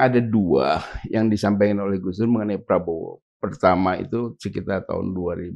Ada dua yang disampaikan oleh Gus Dur mengenai Prabowo. Pertama itu sekitar tahun 2000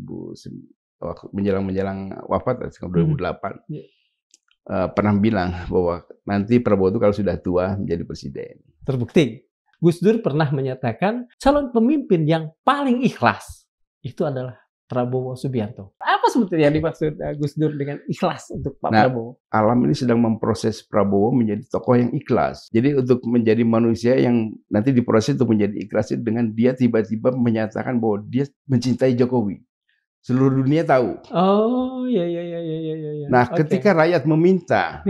menjelang wafat tahun 2008 pernah bilang bahwa nanti Prabowo itu kalau sudah tua menjadi presiden. Terbukti, Gus Dur pernah menyatakan calon pemimpin yang paling ikhlas itu adalah Prabowo Subianto. Apa sebetulnya yang dimaksud Gus Dur dengan ikhlas untuk Pak Prabowo? Alam ini sedang memproses Prabowo menjadi tokoh yang ikhlas. Jadi untuk menjadi manusia yang nanti diproses untuk menjadi ikhlas itu dengan dia tiba-tiba menyatakan bahwa dia mencintai Jokowi. Seluruh dunia tahu. Oh, iya. Nah, ketika rakyat meminta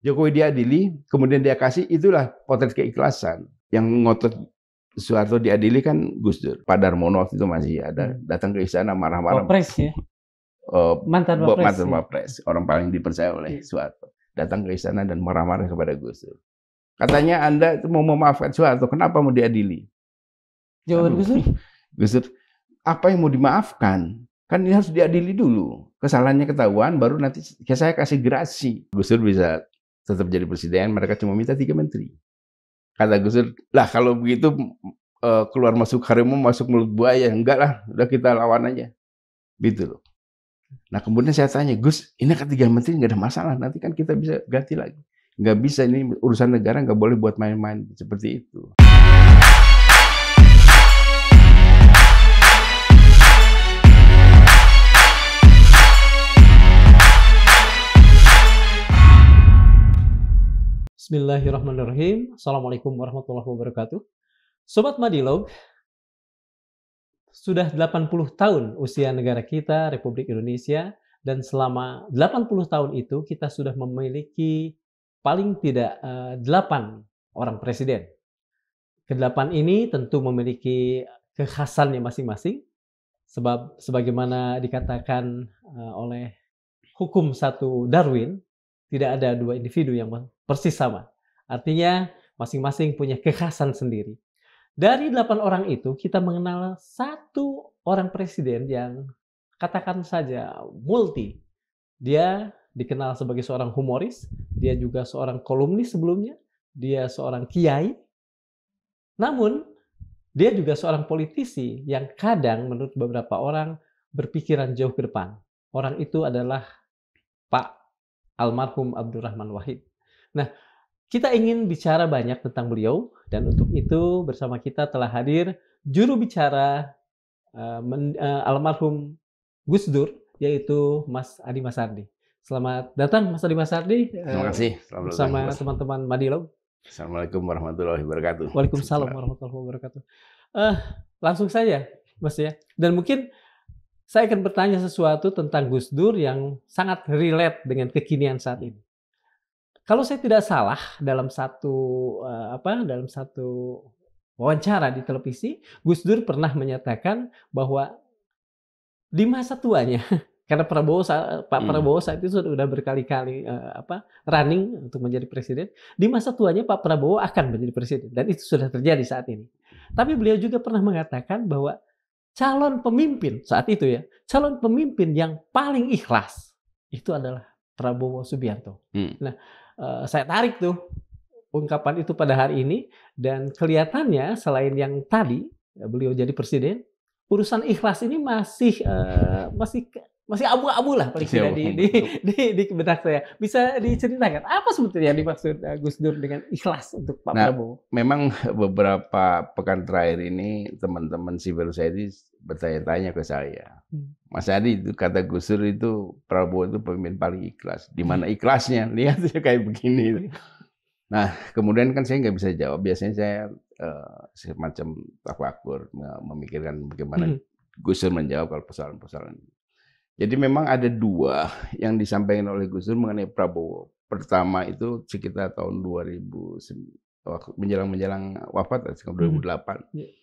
Jokowi diadili, kemudian dia kasih, itulah potret keikhlasan. Yang ngotot Soeharto diadili kan Gus Dur. Pak Darmono waktu itu masih ada, datang ke istana marah-marah. Wapres ya? Mantan Wapres. Orang paling dipercaya oleh Soeharto. Datang ke istana dan marah-marah kepada Gus Dur. Katanya Anda itu mau memaafkan Soeharto, kenapa mau diadili? Jawaban Gus Dur? Gus Dur, apa yang mau dimaafkan? Kan ini harus diadili dulu. Kesalahannya ketahuan, baru nanti saya kasih gerasi. Gus Dur bisa tetap jadi presiden, mereka cuma minta 3 menteri. Kata Gus Dur, lah kalau begitu keluar masuk harimau, masuk mulut buaya. Enggak lah, udah kita lawan aja. Gitu loh. Nah kemudian saya tanya, Gus, ini kan 3 menteri nggak ada masalah, nanti kan kita bisa ganti lagi. Nggak bisa, ini urusan negara, nggak boleh buat main-main seperti itu. Bismillahirrahmanirrahim. Assalamualaikum warahmatullahi wabarakatuh. Sobat Madilog, sudah 80 tahun usia negara kita, Republik Indonesia, dan selama 80 tahun itu kita sudah memiliki paling tidak 8 orang presiden. Ke-8 ini tentu memiliki kekhasannya masing-masing, sebab sebagaimana dikatakan oleh hukum satu Darwin, tidak ada 2 individu yang persis sama. Artinya masing-masing punya kekhasan sendiri. Dari 8 orang itu kita mengenal 1 orang presiden yang katakan saja multi. Dia dikenal sebagai seorang humoris, dia juga seorang kolumnis sebelumnya, dia seorang kiai. Namun dia juga seorang politisi yang kadang menurut beberapa orang berpikiran jauh ke depan. Orang itu adalah Pak almarhum Abdurrahman Wahid. Nah, kita ingin bicara banyak tentang beliau, dan untuk itu bersama kita telah hadir juru bicara almarhum Gus Dur, yaitu Mas Adi Masardi. Selamat datang Mas Adi Masardi. Terima kasih. Bersama teman-teman Madilog. Assalamualaikum warahmatullahi wabarakatuh. Waalaikumsalam warahmatullahi wabarakatuh. Langsung saja, Mas ya. Dan mungkin saya akan bertanya sesuatu tentang Gus Dur yang sangat relate dengan kekinian saat ini. Kalau saya tidak salah, dalam satu wawancara di televisi, Gus Dur pernah menyatakan bahwa di masa tuanya, karena Pak Prabowo saat itu sudah berkali-kali running untuk menjadi presiden, di masa tuanya Pak Prabowo akan menjadi presiden, dan itu sudah terjadi saat ini. Tapi beliau juga pernah mengatakan bahwa calon pemimpin saat itu ya, calon pemimpin yang paling ikhlas itu adalah Prabowo Subianto. Nah, saya tarik tuh ungkapan itu pada hari ini, dan kelihatannya selain yang tadi beliau jadi presiden, urusan ikhlas ini masih abu-abu lah paling tidak di benak saya. Bisa diceritakan apa sebetulnya yang dimaksud Gus Dur dengan ikhlas untuk Pak Prabowo? Memang beberapa pekan terakhir ini teman-teman civil society bertanya-tanya ke saya, Mas Adi, itu kata Gus Dur itu Prabowo itu pemimpin paling ikhlas. Di mana ikhlasnya? Lihat kayak begini. Nah, kemudian kan saya nggak bisa jawab. Biasanya saya semacam tafakur, memikirkan bagaimana Gus Dur menjawab kalau persoalan-persoalan. Jadi memang ada 2 yang disampaikan oleh Gus Dur mengenai Prabowo. Pertama itu sekitar tahun 2000 menjelang wafat tahun 2008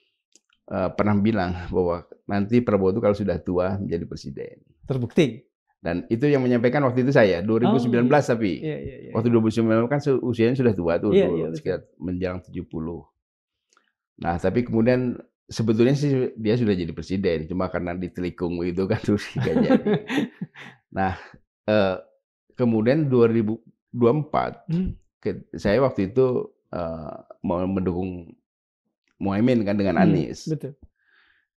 pernah bilang bahwa nanti Prabowo itu kalau sudah tua menjadi presiden. Terbukti. Dan itu yang menyampaikan waktu itu saya 2019 tapi waktu 2019 kan usianya sudah tua tuh, sekitar menjelang 70. Nah tapi kemudian sebetulnya sih dia sudah jadi presiden, cuma karena ditelikung itu kan terus nggak jadi. Nah, kemudian 2024 saya waktu itu mau mendukung Muhaimin kan dengan Anies. Betul.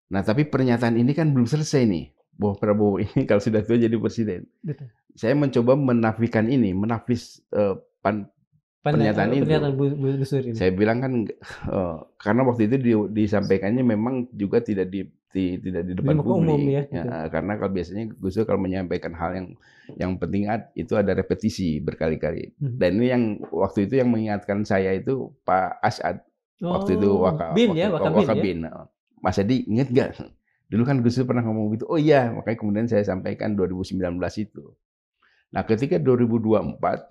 Nah, tapi pernyataan ini kan belum selesai nih, bahwa Prabowo ini kalau sudah tua jadi presiden. Betul. Saya mencoba menafikan ini, menafis pernyataan itu. Pernyataan Gus Dur ini. Saya bilang kan karena waktu itu disampaikannya memang juga tidak di depan publik. Umum, ya, karena kalau biasanya Gus Dur kalau menyampaikan hal yang penting itu ada repetisi berkali-kali. Dan ini yang waktu itu yang mengingatkan saya itu Pak As'ad. Waktu itu Wakabin. Ya? Mas Adi ingat gak? Dulu kan Gus Dur pernah ngomong gitu. Oh iya, makanya kemudian saya sampaikan 2019 itu. Nah, ketika 2024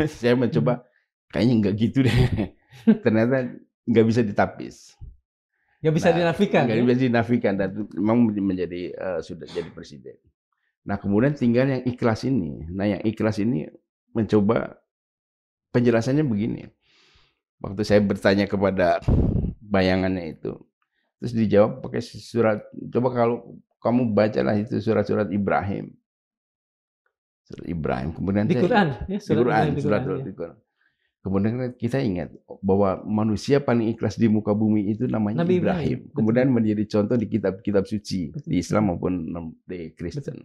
saya mencoba kayaknya nggak gitu deh. Ternyata nggak bisa ditapis. Nggak bisa dinafikan. Nggak bisa dinafikan dan memang menjadi sudah jadi presiden. Nah, kemudian tinggal yang ikhlas ini. Nah, yang ikhlas ini mencoba penjelasannya begini. Waktu saya bertanya kepada bayangannya itu, terus dijawab pakai surat. Coba kalau kamu bacalah itu surat-surat Ibrahim. Surat Ibrahim. Kemudian di Quran, ya, surat Quran. Kemudian kita ingat bahwa manusia paling ikhlas di muka bumi itu namanya Nabi Ibrahim. Kemudian menjadi contoh di kitab-kitab suci di Islam maupun di Kristen.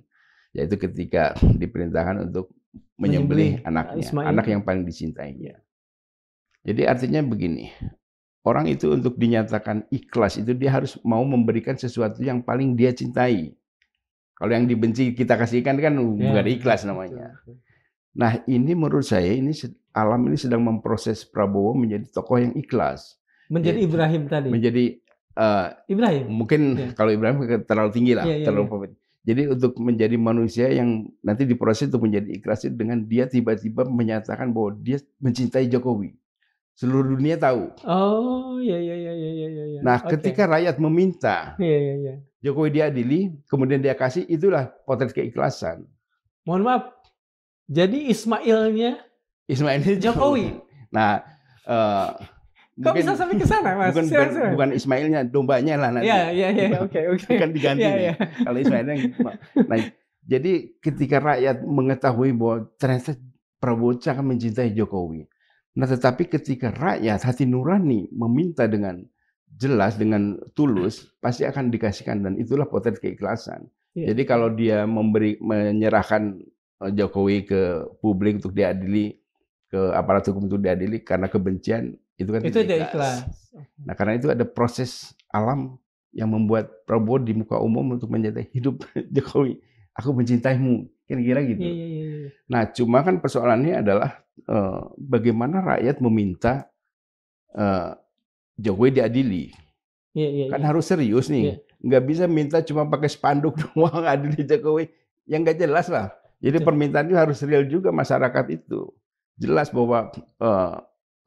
Yaitu ketika diperintahkan untuk menyembelih anaknya, anak yang paling dicintainya. Jadi artinya begini, orang itu untuk dinyatakan ikhlas itu dia harus mau memberikan sesuatu yang paling dia cintai. Kalau yang dibenci kita kasihkan kan bukan ikhlas namanya. Nah, ini menurut saya alam ini sedang memproses Prabowo menjadi tokoh yang ikhlas. Menjadi Ibrahim tadi. Menjadi Ibrahim. Mungkin kalau Ibrahim terlalu tinggi lah, terlalu. Jadi untuk menjadi manusia yang nanti diproses untuk menjadi ikhlas itu dengan dia tiba-tiba menyatakan bahwa dia mencintai Jokowi. Seluruh dunia tahu. Oh, iya. Nah, ketika rakyat meminta Jokowi diadili, kemudian dia kasih, itulah potret keikhlasan. Mohon maaf. Jadi Ismailnya Jokowi. Nah, kok bisa sampai ke sana, Mas? Bukan Ismailnya, dombanya lah nanti. Iya, oke. Kan diganti nih. Kalau Ismailnya. Nah, jadi ketika rakyat mengetahui bahwa ternyata Prabowo akan mencintai Jokowi. Nah, tetapi ketika rakyat hati nurani meminta dengan jelas, dengan tulus, pasti akan dikasihkan, dan itulah potret keikhlasan. Jadi kalau dia menyerahkan Jokowi ke publik untuk diadili, ke aparat hukum untuk diadili karena kebencian, itu kan tidak ikhlas. Nah, karena itu ada proses alam yang membuat Prabowo di muka umum untuk mencintai hidup Jokowi. Aku mencintaimu, kira-kira gitu. Nah, cuma kan persoalannya adalah bagaimana rakyat meminta Jokowi diadili. Kan harus serius nih. Nggak bisa minta cuma pakai spanduk doang adili Jokowi. Yang nggak jelas lah. Jadi permintaan itu harus real juga masyarakat itu. Jelas bahwa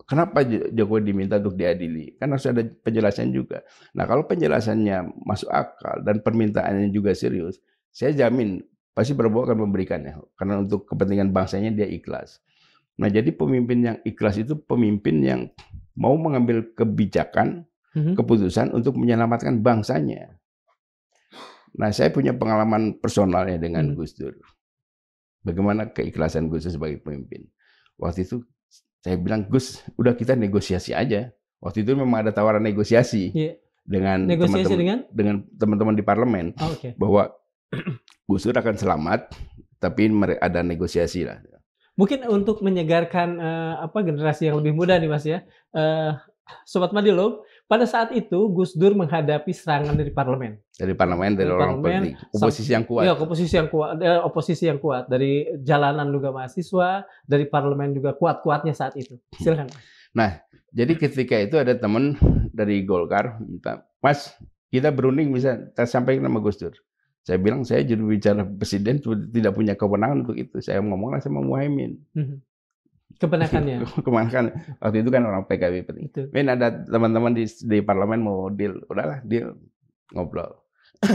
kenapa Jokowi diminta untuk diadili. Kan harus ada penjelasan juga. Nah, kalau penjelasannya masuk akal dan permintaannya juga serius, saya jamin pasti Prabowo akan memberikannya. Karena untuk kepentingan bangsanya dia ikhlas. Nah, jadi pemimpin yang ikhlas itu pemimpin yang mau mengambil kebijakan, keputusan untuk menyelamatkan bangsanya. Nah, saya punya pengalaman personalnya dengan Gus Dur. Bagaimana keikhlasan Gus Dur sebagai pemimpin. Waktu itu saya bilang, Gus, udah kita negosiasi aja. Waktu itu memang ada tawaran negosiasi dengan teman-teman di parlemen, bahwa Gus Dur akan selamat, tapi ada negosiasi lah. Mungkin untuk menyegarkan generasi yang lebih muda nih, Mas ya. Sobat Madilob, pada saat itu Gus Dur menghadapi serangan dari parlemen. Dari orang politik, oposisi yang kuat. Iya, oposisi yang kuat dari jalanan juga mahasiswa, dari parlemen juga kuat-kuatnya saat itu. Silakan. Nah, jadi ketika itu ada teman dari Golkar minta, Mas, kita berunding bisa sampaikan nama Gus Dur. Saya bilang, saya juru bicara presiden tidak punya kewenangan untuk itu. Saya ngomonglah sama Muhaimin. Kebenakannya. Waktu itu kan orang PKB penting. Men, ada teman-teman di parlemen mau deal. Udahlah, deal. Ngobrol.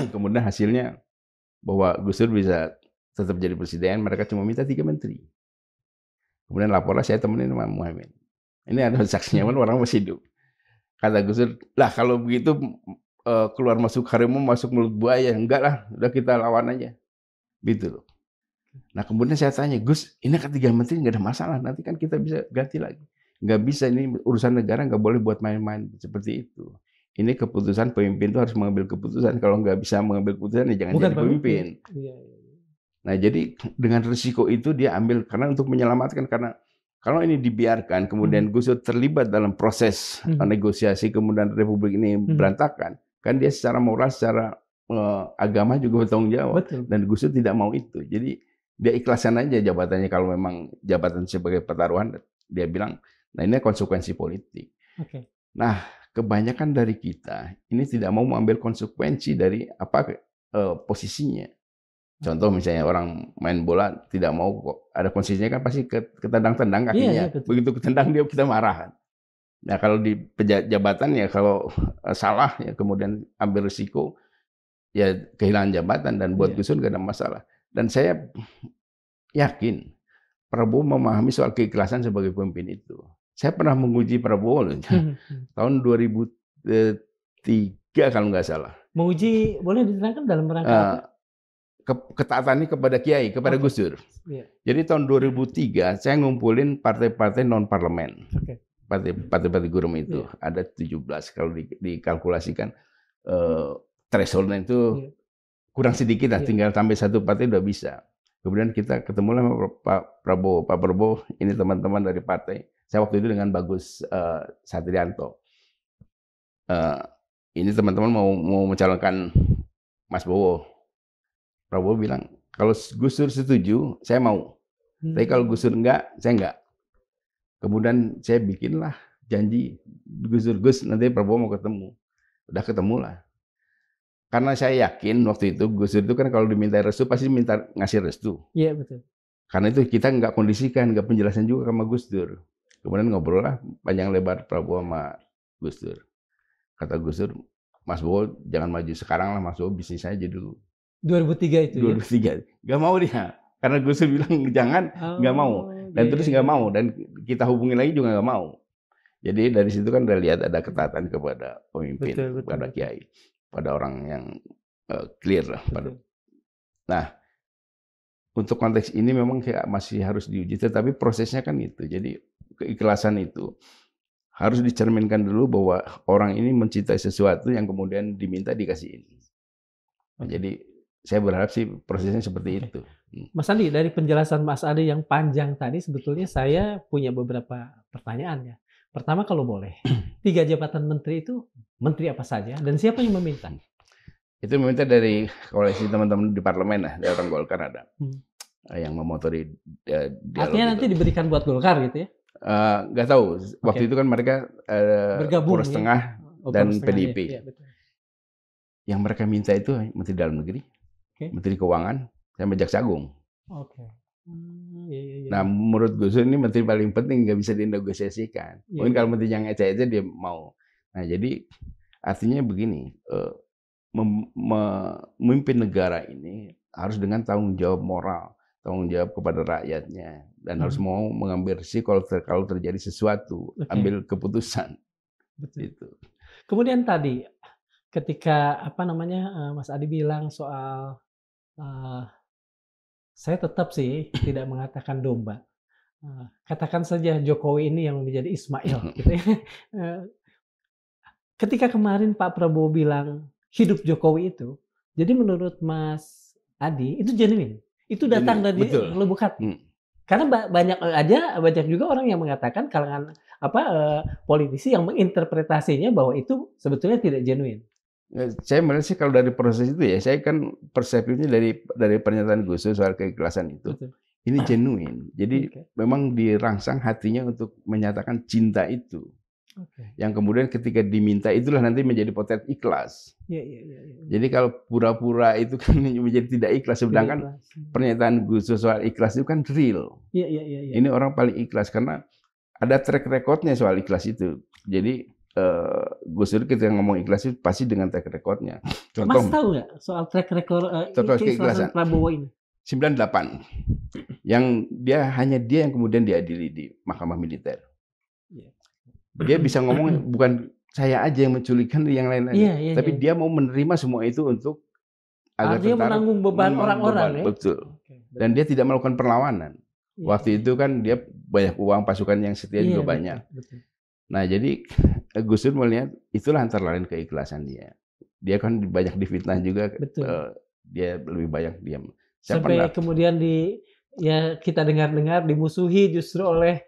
Kemudian hasilnya bahwa Gus Dur bisa tetap jadi presiden. Mereka cuma minta 3 menteri. Kemudian laporlah saya temenin sama Muhaimin. Ini ada saksinya, orang masih hidup. Kata Gus Dur, lah kalau begitu keluar masuk harimau, masuk mulut buaya. Enggak lah, udah kita lawan aja. Gitu loh. Nah, kemudian saya tanya, Gus, ini kan 3 menteri nggak ada masalah, nanti kan kita bisa ganti lagi. Nggak bisa, ini urusan negara, nggak boleh buat main-main seperti itu. Ini keputusan pemimpin itu harus mengambil keputusan. Kalau nggak bisa mengambil keputusan, ya jangan Bukan jadi pemimpin. Iya. Nah, jadi dengan risiko itu dia ambil karena untuk menyelamatkan, karena kalau ini dibiarkan kemudian Gus Dur terlibat dalam proses negosiasi, kemudian Republik ini berantakan, kan dia secara moral, secara agama juga bertanggung jawab. Betul. Dan Gus Dur tidak mau itu. Jadi dia ikhlasan aja jabatannya, kalau memang jabatan sebagai pertaruhan, dia bilang, nah ini konsekuensi politik. Okay. Nah, kebanyakan dari kita ini tidak mau mengambil konsekuensi dari apa posisinya. Contoh misalnya orang main bola tidak mau kok ada konsisinya, kan pasti ketendang-tendang kakinya. Iya, begitu ketendang dia kita marah. Nah, kalau di jabatan ya kalau salah ya kemudian ambil risiko ya kehilangan jabatan, dan buat Gus Dur gak ada masalah. Dan saya yakin Prabowo memahami soal keikhlasan sebagai pemimpin itu. Saya pernah menguji Prabowo loh, tahun 2003 kalau nggak salah. Menguji boleh diterangkan dalam rangka apa? Ketaatannya kepada Kiai, kepada Gus Dur. Jadi tahun 2003 saya ngumpulin partai-partai non parlemen, partai-partai gurem itu ada 17. Kalau dikalkulasikan thresholdnya itu kurang sedikit lah, tinggal sampai satu partai udah bisa. Kemudian kita ketemu sama Pak Prabowo, ini teman-teman dari partai. Saya waktu itu dengan Bagus Satrianto. Ini teman-teman mau mencalonkan Mas Bowo. Prabowo bilang, kalau Gus Dur setuju, saya mau. Tapi kalau Gus Dur enggak, saya enggak. Kemudian saya bikinlah janji Gus Dur, nanti Prabowo mau ketemu. Udah ketemu lah. Karena saya yakin waktu itu Gus Dur itu kan kalau diminta restu pasti minta ngasih restu. Iya, betul. Karena itu kita nggak kondisikan, nggak penjelasan juga sama Gus Dur. Kemudian ngobrol lah panjang lebar Prabowo sama Gus Dur. Kata Gus Dur, Mas Bowo jangan maju sekarang lah, Mas Bowo bisnis aja dulu. 2003 itu 2003. Gak mau dia. Karena Gus Dur bilang jangan, gak mau. Dan terus gak mau. Dan kita hubungi lagi juga gak mau. Jadi dari situ kan udah lihat ada ketaatan kepada pemimpin, kepada kiai, pada orang yang clear lah. Nah, untuk konteks ini memang masih harus diuji. Tetapi prosesnya kan itu. Jadi keikhlasan itu harus dicerminkan dulu bahwa orang ini mencintai sesuatu yang kemudian diminta dikasih ini. Jadi saya berharap sih prosesnya seperti itu. Mas Andi, dari penjelasan Mas Andi yang panjang tadi, sebetulnya saya punya beberapa pertanyaan ya. Pertama, kalau boleh, 3 jabatan menteri itu menteri apa saja dan siapa yang meminta? Itu meminta dari koalisi teman-teman di parlemen lah, dari orang Golkar ada yang memotori dialog. Artinya nanti diberikan buat Golkar gitu ya? Nggak tahu. Waktu itu kan mereka Poros Tengah dan PDIP. Iya, betul. Yang mereka minta itu Menteri Dalam Negeri, Menteri Keuangan, sama Jaksa Agung. Nah, menurut Gus Dur ini menteri paling penting, nggak bisa dinegosiasikan. Mungkin kalau menteri yang ece-ece dia mau. Nah, jadi artinya begini, memimpin negara ini harus dengan tanggung jawab moral, tanggung jawab kepada rakyatnya, dan harus mau mengambil risiko kalau terjadi sesuatu, ambil keputusan. Betul. Gitu. Kemudian tadi ketika Mas Adi bilang soal saya tetap sih tidak mengatakan domba. Katakan saja Jokowi ini yang menjadi Ismail. Gitu ya. Ketika kemarin Pak Prabowo bilang hidup Jokowi itu, jadi menurut Mas Adi itu genuine. Itu datang dari lubuk hati. Karena banyak juga orang yang mengatakan kalangan politisi yang menginterpretasinya bahwa itu sebetulnya tidak genuine. Saya melihat sih kalau dari proses itu ya, saya kan persepsinya dari pernyataan Gus Dur soal keikhlasan itu. Betul. Ini genuine. Jadi memang dirangsang hatinya untuk menyatakan cinta itu. Yang kemudian ketika diminta itulah nanti menjadi potret ikhlas. Jadi kalau pura-pura itu kan menjadi tidak ikhlas. Sedangkan pernyataan Gus Dur soal ikhlas itu kan real. Ini orang paling ikhlas karena ada track recordnya soal ikhlas itu. Jadi Gus Dur kita ngomong ikhlas itu pasti dengan track recordnya. Contoh, Mas tahu nggak soal track record keikhlasan Prabowo ini? 98, yang hanya dia yang kemudian diadili di Mahkamah Militer. Dia bisa ngomong bukan saya aja yang menculikkan yang lain-lain, tapi dia mau menerima semua itu untuk agar menanggung beban orang-orang. Betul. Dan dia tidak melakukan perlawanan. Waktu itu kan dia banyak uang, pasukan yang setia juga banyak. Betul. Nah, jadi Gus Dur melihat itulah antara lain keikhlasan dia. Dia kan banyak difitnah juga, dia lebih banyak diam. Sampai kemudian kita dengar-dengar dimusuhi justru oleh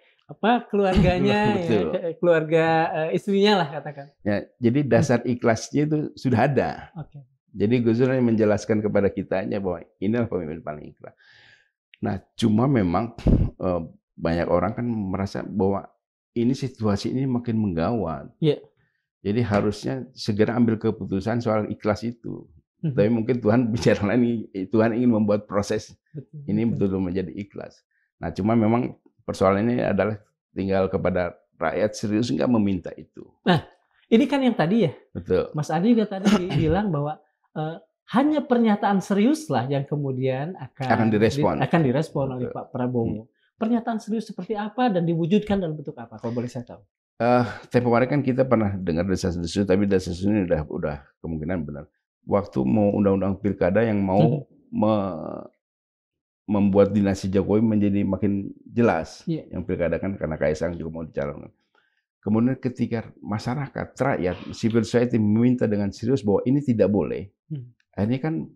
keluarganya, ya, keluarga istrinya lah katakan. Ya, jadi dasar ikhlasnya itu sudah ada. Jadi Gus Dur menjelaskan kepada kitanya bahwa inilah pemimpin paling ikhlas. Nah, cuma memang banyak orang kan merasa bahwa ini situasi ini makin menggawat. Jadi harusnya segera ambil keputusan soal ikhlas itu. Tapi mungkin Tuhan bicara lain, Tuhan ingin membuat proses ini betul-betul menjadi ikhlas. Nah, cuma memang persoalan ini adalah tinggal kepada rakyat serius nggak meminta itu. Nah, ini kan yang tadi ya. Betul. Mas Adi juga tadi bilang bahwa hanya pernyataan serius lah yang kemudian akan direspon oleh Pak Prabowo. Pernyataan serius seperti apa dan diwujudkan dalam bentuk apa? Kalau boleh saya tahu. Tempo hari kan kita pernah dengar desas-desus, tapi desas-desus ini udah kemungkinan benar. Waktu mau undang-undang pilkada yang mau membuat dinasti Jokowi menjadi makin jelas. Yang pilkada kan karena Kaisang juga mau dicalonkan. Kemudian ketika masyarakat, rakyat, civil society meminta dengan serius bahwa ini tidak boleh. Akhirnya kan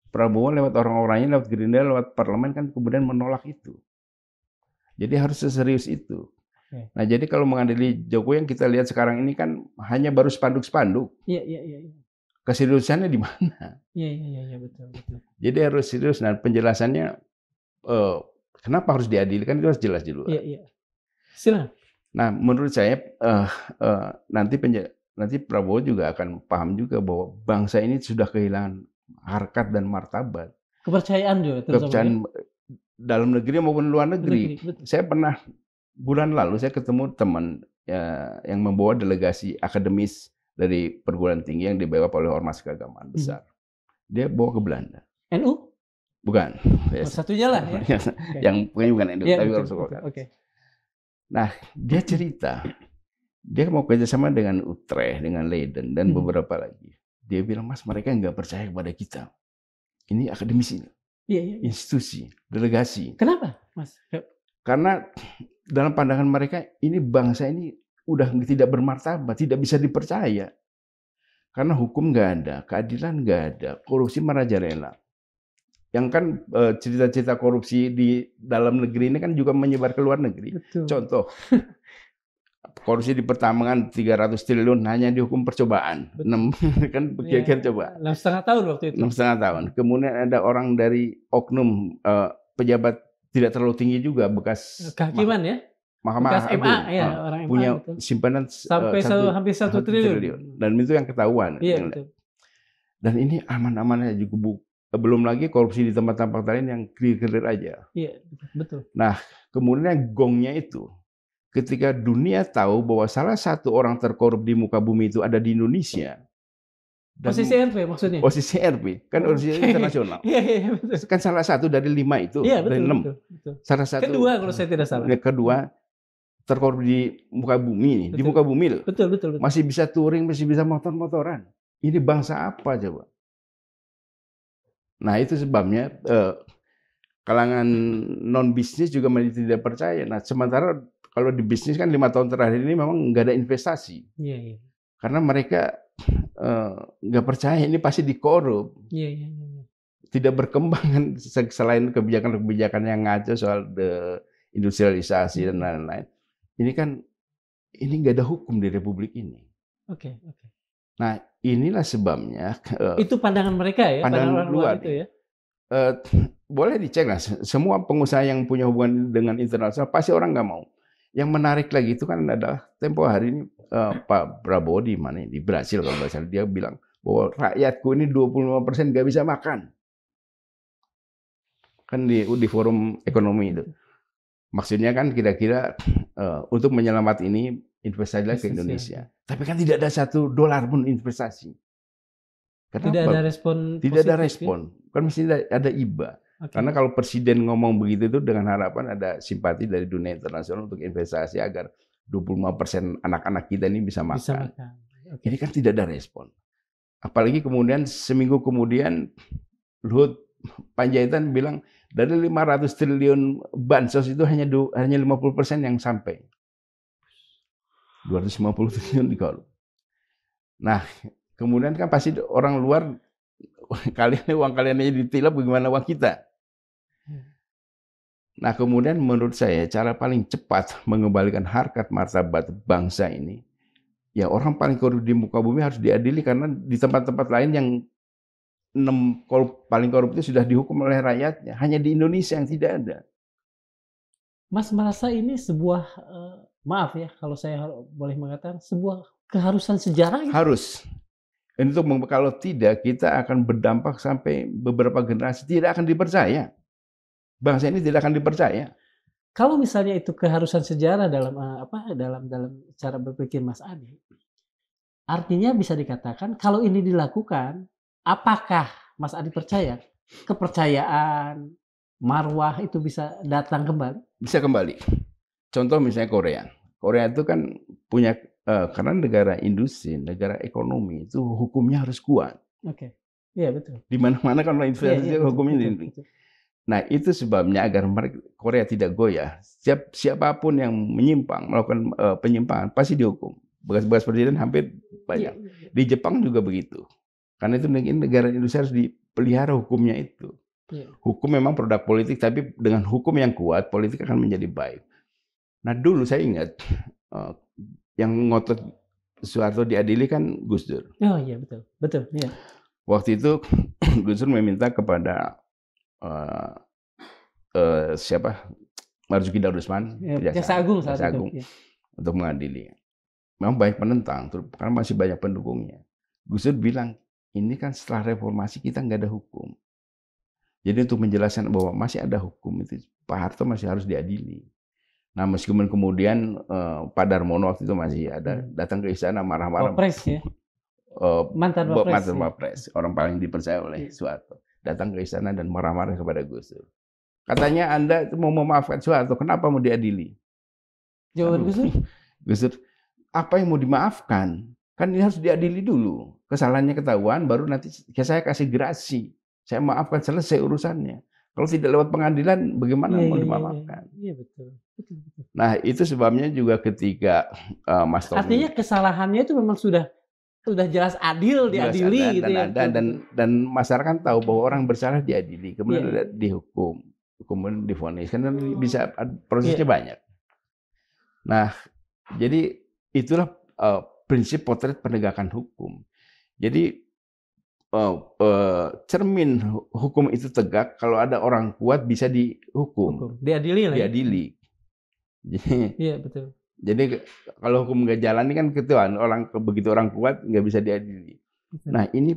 Prabowo lewat orang-orangnya, lewat Gerindra, lewat parlemen kan kemudian menolak itu. Jadi harus seserius itu. Nah, jadi kalau mengadili Jokowi yang kita lihat sekarang ini kan hanya baru spanduk-spanduk. Keseriusannya di mana? Iya, betul. Jadi harus serius. Nah, penjelasannya kenapa harus diadili kan itu harus jelas dulu. Iya. Silakan. Nah, menurut saya nanti Prabowo juga akan paham juga bahwa bangsa ini sudah kehilangan harkat dan martabat. Kepercayaan juga. Kepercayaan dalam negeri maupun luar negeri. Saya pernah bulan lalu saya ketemu teman yang membawa delegasi akademis dari perguruan tinggi yang dibawa oleh ormas keagamaan besar. Dia bawa ke Belanda. NU? Bukan. Satunya lah ya. Yang bukan NU, tapi harus Nah, dia cerita, dia mau kerjasama dengan Utrecht, dengan Leiden, dan beberapa lagi. Dia bilang, Mas, mereka nggak percaya kepada kita. Ini akademisi, institusi, delegasi. Kenapa, Mas? Karena dalam pandangan mereka, ini bangsa ini udah tidak bermartabat, tidak bisa dipercaya. Karena hukum nggak ada, keadilan nggak ada, korupsi merajalela. Yang kan cerita-cerita korupsi di dalam negeri ini kan juga menyebar ke luar negeri. Betul. Contoh, korupsi di pertambangan 300 triliun hanya dihukum percobaan. 6 kan kira-kira coba. 6,5 tahun waktu itu. 6,5 tahun. Kemudian ada orang dari oknum pejabat tidak terlalu tinggi juga bekas kehakiman ya. Mahkamah Agung. Ya, orang MA punya betul. Simpanan sampai hampir 1 triliun. Dan itu yang ketahuan. Iya, betul. Dan ini aman-aman aja juga. Belum lagi korupsi di tempat-tempat lain yang clear-clear aja. Iya, betul. Nah, kemudian gongnya itu, ketika dunia tahu bahwa salah satu orang terkorup di muka bumi itu ada di Indonesia. Posisi RP maksudnya? Posisi RP, kan organisasi internasional. Iya, betul. Kan salah satu dari 5 itu, dari 6. Betul. Salah satu. Kedua kalau saya tidak salah. Kedua, terkorup di muka bumi ini, di muka bumi loh. Betul. Masih bisa touring, masih bisa motor-motoran. Ini bangsa apa coba? Nah, itu sebabnya kalangan non bisnis juga masih tidak percaya. Nah, sementara kalau di bisnis kan 5 tahun terakhir ini memang nggak ada investasi. Iya. Karena mereka nggak percaya ini pasti dikorup. Iya. Tidak berkembang kan selain kebijakan-kebijakan yang ngaco soal industrialisasi dan lain-lain. Ini kan nggak ada hukum di Republik ini. Oke. Nah, inilah sebabnya. Itu pandangan mereka ya, pandangan luar itu ya. Boleh dicek lah. Semua pengusaha yang punya hubungan dengan internasional pasti orang nggak mau. Yang menarik lagi itu kan adalah tempo hari ini Pak Prabowo di mana? Di Brasil kalau nggak salah, dia bilang bahwa rakyatku ini 25% nggak bisa makan. Kan di forum ekonomi itu. Maksudnya kan kira-kira untuk menyelamat ini investasi lagi ke Indonesia. Tapi kan tidak ada $1 pun investasi. Kenapa? Tidak ada respon. Tidak ada respon. Kan mesti ada iba. Karena kalau presiden ngomong begitu itu dengan harapan ada simpati dari dunia internasional untuk investasi agar 25% anak-anak kita ini bisa makan. Ini kan tidak ada respon. Apalagi kemudian seminggu kemudian Luhut Panjaitan bilang Dari 500 triliun bansos itu hanya 50% yang sampai. 250 triliun dikorupsi. Nah, kemudian kan pasti orang luar, uang kalian aja ditilap, bagaimana uang kita? Nah, kemudian menurut saya cara paling cepat mengembalikan harkat martabat bangsa ini, ya orang paling korup di muka bumi harus diadili, karena di tempat-tempat lain yang 6 paling korup itu sudah dihukum oleh rakyatnya. Hanya di Indonesia yang tidak ada. Mas merasa ini sebuah, maaf ya kalau saya boleh mengatakan, sebuah keharusan sejarah gitu? Harus. Kalau tidak, kita akan berdampak sampai beberapa generasi tidak akan dipercaya. Bangsa ini tidak akan dipercaya. Kalau misalnya itu keharusan sejarah dalam dalam cara berpikir Mas Adi, artinya bisa dikatakan kalau ini dilakukan, apakah Mas Adi percaya kepercayaan, marwah itu bisa datang kembali? Bisa kembali. Contoh misalnya Korea. Korea itu kan punya, karena negara industri, negara ekonomi, itu hukumnya harus kuat. Oke. Iya betul. Di mana-mana kan investasi Iya, hukumnya betul. Nah, itu sebabnya agar Korea tidak goyah. Siapapun yang menyimpang, melakukan penyimpangan, pasti dihukum. Bekas-bekas presiden hampir banyak. Iya. Di Jepang juga begitu. Karena itu negara Indonesia harus dipelihara hukumnya itu. Iya. Hukum memang produk politik, tapi dengan hukum yang kuat, politik akan menjadi baik. Nah, dulu saya ingat, yang ngotot Soeharto diadili kan Gus Dur. Oh iya, betul. Iya. Waktu itu Gus Dur meminta kepada siapa, Marzuki Darusman, Jaksa Agung untuk mengadili. Memang banyak penentang, karena masih banyak pendukungnya. Gus Dur bilang, ini kan setelah reformasi kita nggak ada hukum. Jadi untuk menjelaskan bahwa masih ada hukum itu, Pak Harto masih harus diadili. Nah, meskipun kemudian Pak Darmono waktu itu masih ada datang ke istana marah-marah. Wapres ya. Mantan Wapres, orang paling dipercaya oleh Soeharto, datang ke istana dan marah-marah kepada Gus Dur. Katanya Anda mau memaafkan Soeharto, kenapa mau diadili? Jawaban Gus Dur, apa yang mau dimaafkan? Kan ini harus diadili dulu. Kesalahannya ketahuan, baru nanti saya kasih gerasi. Saya maafkan, selesai urusannya. Kalau tidak lewat pengadilan, bagaimana mau dimaafkan? Iya, betul. Nah, itu sebabnya juga ketika Mas Tommy. Artinya kesalahannya itu memang sudah jelas diadili gitu ya. Dan masyarakat tahu bahwa orang bersalah diadili, kemudian dihukum, kemudian divonis, kan bisa prosesnya banyak. Nah, jadi itulah prinsip potret penegakan hukum. Jadi cermin hukum itu tegak kalau ada orang kuat bisa dihukum, diadili lah. Diadili. Iya betul. Jadi kalau hukum nggak jalan ini kan ketuaan, begitu orang kuat nggak bisa diadili. Nah ini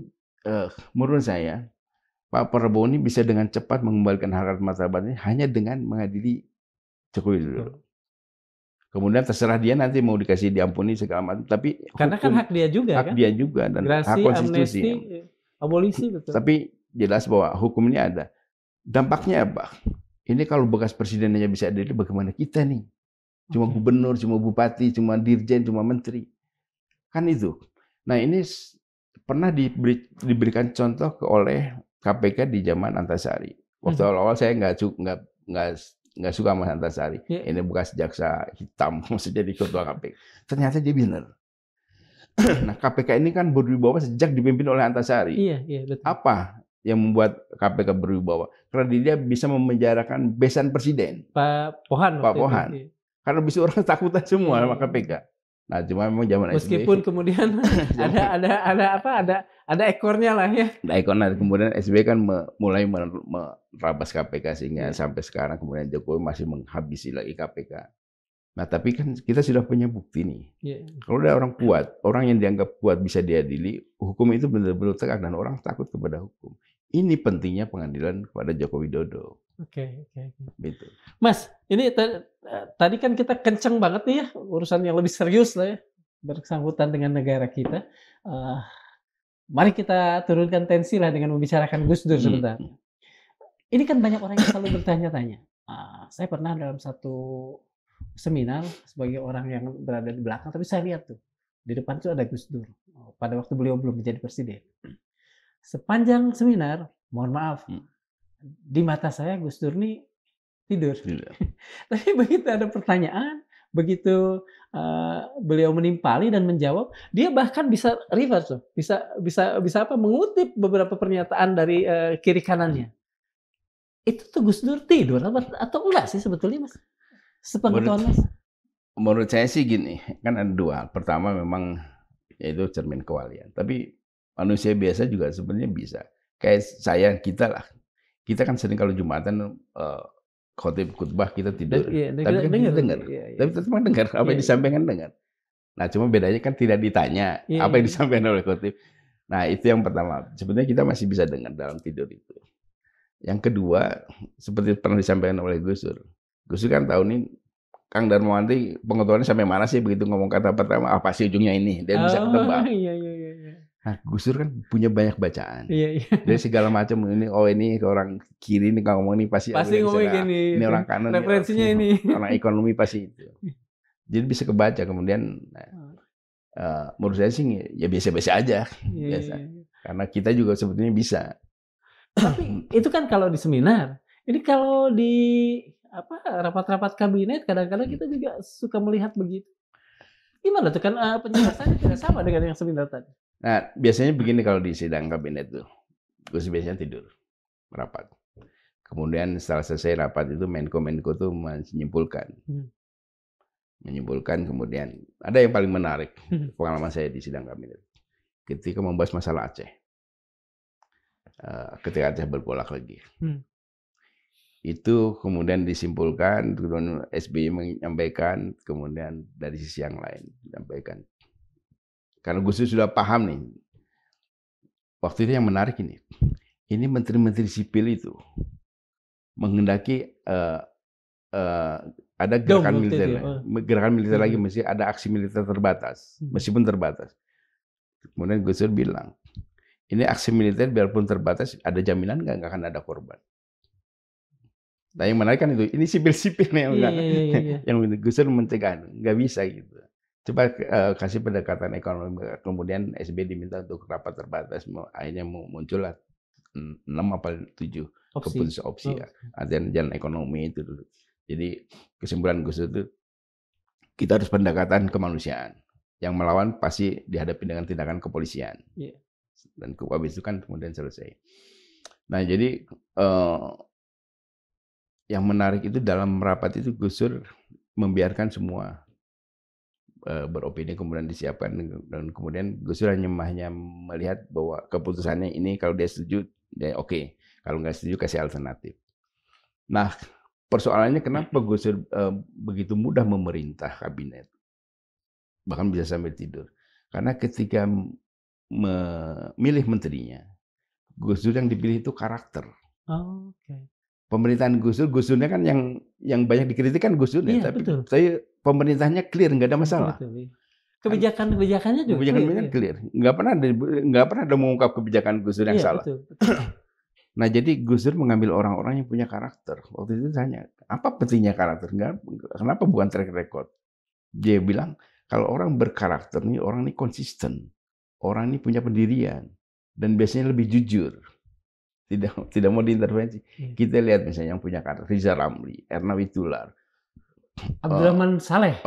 menurut saya Pak Prabowo ini bisa dengan cepat mengembalikan harkat martabatnya hanya dengan mengadili Jokowi dulu. Kemudian terserah dia nanti mau dikasih diampuni segala macam, tapi karena kan hak dia juga, hak dia juga dan hak konstitusi. Abolisi betul. Tapi jelas bahwa hukum ini ada. Dampaknya apa? Ini kalau bekas presidennya bisa adil, bagaimana kita nih? Cuma gubernur, cuma bupati, cuma dirjen, cuma menteri. Kan itu. Nah ini pernah diberikan contoh oleh KPK di zaman Antasari. Waktu awal-awal saya nggak suka sama Antasari. Ini bekas jaksa hitam, maksudnya di ketua KPK. Ternyata dia benar. Nah KPK ini kan berwibawa sejak dipimpin oleh Antasari. Iya betul. Apa yang membuat KPK berwibawa? Karena dia bisa memenjarakan besan presiden. Pak Pohan. Karena bisa orang takutan semua sama KPK. Nah, cuma memang zaman meskipun SBY, kemudian ada ekornya lah ya. Ada ekornya. Kemudian SBY kan mulai merabas KPK sehingga sampai sekarang kemudian Jokowi masih menghabisi lagi KPK. Nah, tapi kan kita sudah punya bukti nih. Kalau ada orang kuat, orang yang dianggap kuat bisa diadili, hukum itu benar-benar tegak dan orang takut kepada hukum. Ini pentingnya pengadilan kepada Joko Widodo. Oke. Gitu. Mas, ini tadi kan kita kenceng banget nih ya, urusan yang lebih serius lah ya, bersangkutan dengan negara kita. Mari kita turunkan tensi lah dengan membicarakan Gus Dur sebentar. Ini kan banyak orang yang selalu bertanya-tanya. Saya pernah dalam satu seminar sebagai orang yang berada di belakang, tapi saya lihat tuh, di depan tuh ada Gus Dur. Pada waktu beliau belum menjadi presiden. Sepanjang seminar, mohon maaf, di mata saya Gus Dur nih tidur. Tidak. Tapi begitu ada pertanyaan, begitu, beliau menimpali dan menjawab, dia bahkan bisa reverse loh, bisa apa, mengutip beberapa pernyataan dari, kiri kanannya. Itu tuh Gus Dur tidur atau enggak sih sebetulnya, Mas? Menurut Sepengetahuan Mas? menurut saya sih gini, kan ada dua. Pertama memang yaitu cermin kewalian. Tapi manusia biasa juga sebenarnya bisa. Kayak saya, kita lah. Kita kan sering kalau Jumatan khotib khutbah kita tidur. Iya, Tapi kan kita dengar. iya iya. Tapi tetap kan dengar apa yang Iya, disampaikan dengar. Nah, cuma bedanya kan tidak ditanya iya apa yang iya. disampaikan oleh khotib. Nah, itu yang pertama. Sebenarnya kita masih bisa dengar dalam tidur itu. Yang kedua, seperti pernah disampaikan oleh Gus Dur. Gus Dur kan tahu nih Kang Darmawanti pengetahuannya sampai mana sih begitu ngomong kata pertama, apa sih ujungnya ini? Dia bisa ketebak. Iya iya iya iya. Nah, Gus Dur kan punya banyak bacaan. Iya iya. Dari segala macam ini, oh ini ke orang kiri nih kalau ngomong ini pasti Ngomong gini, ini orang kanan, referensinya ini. orang ekonomi pasti itu. Jadi bisa kebaca kemudian. Menurut saya sih ya biasa-biasa aja, biasa. Iya. Karena kita juga sebetulnya bisa. Tapi itu kan kalau di seminar. Ini kalau di apa rapat-rapat kabinet kadang-kadang kita juga suka melihat begitu. Gimana tuh kan penjelasannya tidak sama dengan yang seminar tadi. Nah, biasanya begini kalau di sidang kabinet tuh, gue sih biasanya tidur rapat. Kemudian setelah selesai rapat itu Menko tuh menyimpulkan. Kemudian ada yang paling menarik pengalaman saya di sidang kabinet ketika membahas masalah Aceh. Ketika Aceh bergolak lagi. Itu kemudian disimpulkan, kemudian SBY menyampaikan, kemudian dari sisi yang lain menyampaikan. Karena Gus Dur sudah paham nih, waktu itu yang menarik ini menteri-menteri sipil itu menghendaki ada gerakan militer lagi, mesti ada aksi militer terbatas, meskipun terbatas. Kemudian Gus Dur bilang, ini aksi militer biarpun terbatas, ada jaminan nggak akan ada korban. Nah yang menarik kan itu, ini sipil-sipil nih yang Gus Dur mencegah, nggak bisa gitu. Coba kasih pendekatan ekonomi, kemudian SBY diminta untuk rapat terbatas, akhirnya muncullah 6 apa 7 keputusan opsi ya, ada jalan ekonomi itu dulu. Jadi kesimpulan Gus Dur itu kita harus pendekatan kemanusiaan, yang melawan pasti dihadapi dengan tindakan kepolisian. Dan habis itu kan kemudian selesai. Nah jadi yang menarik itu dalam rapat itu Gus Dur membiarkan semua beropini kemudian disiapkan, dan kemudian Gus Dur hanya melihat bahwa keputusannya ini kalau dia setuju dia oke, kalau nggak setuju kasih alternatif. Nah persoalannya kenapa Gus Dur begitu mudah memerintah kabinet, bahkan bisa sampai tidur, karena ketika memilih menterinya, Gus Dur yang dipilih itu karakter. Pemerintahan Gus Durnya kan yang banyak dikritik kan Gus Durnya, tapi saya pemerintahnya clear, nggak ada masalah. Kebijakannya juga clear. Nggak pernah ada mengungkap kebijakan Gus Dur yang salah. Betul. Nah jadi Gus Dur mengambil orang-orang yang punya karakter. Waktu itu tanya, apa pentingnya karakter? Kenapa bukan track record? Dia bilang, kalau orang berkarakter nih, orang ini konsisten. Orang ini punya pendirian. Dan biasanya lebih jujur. Tidak mau diintervensi. Kita lihat misalnya yang punya karakter, Riza Ramli, Erna Witoelar, Abdurrahman Saleh.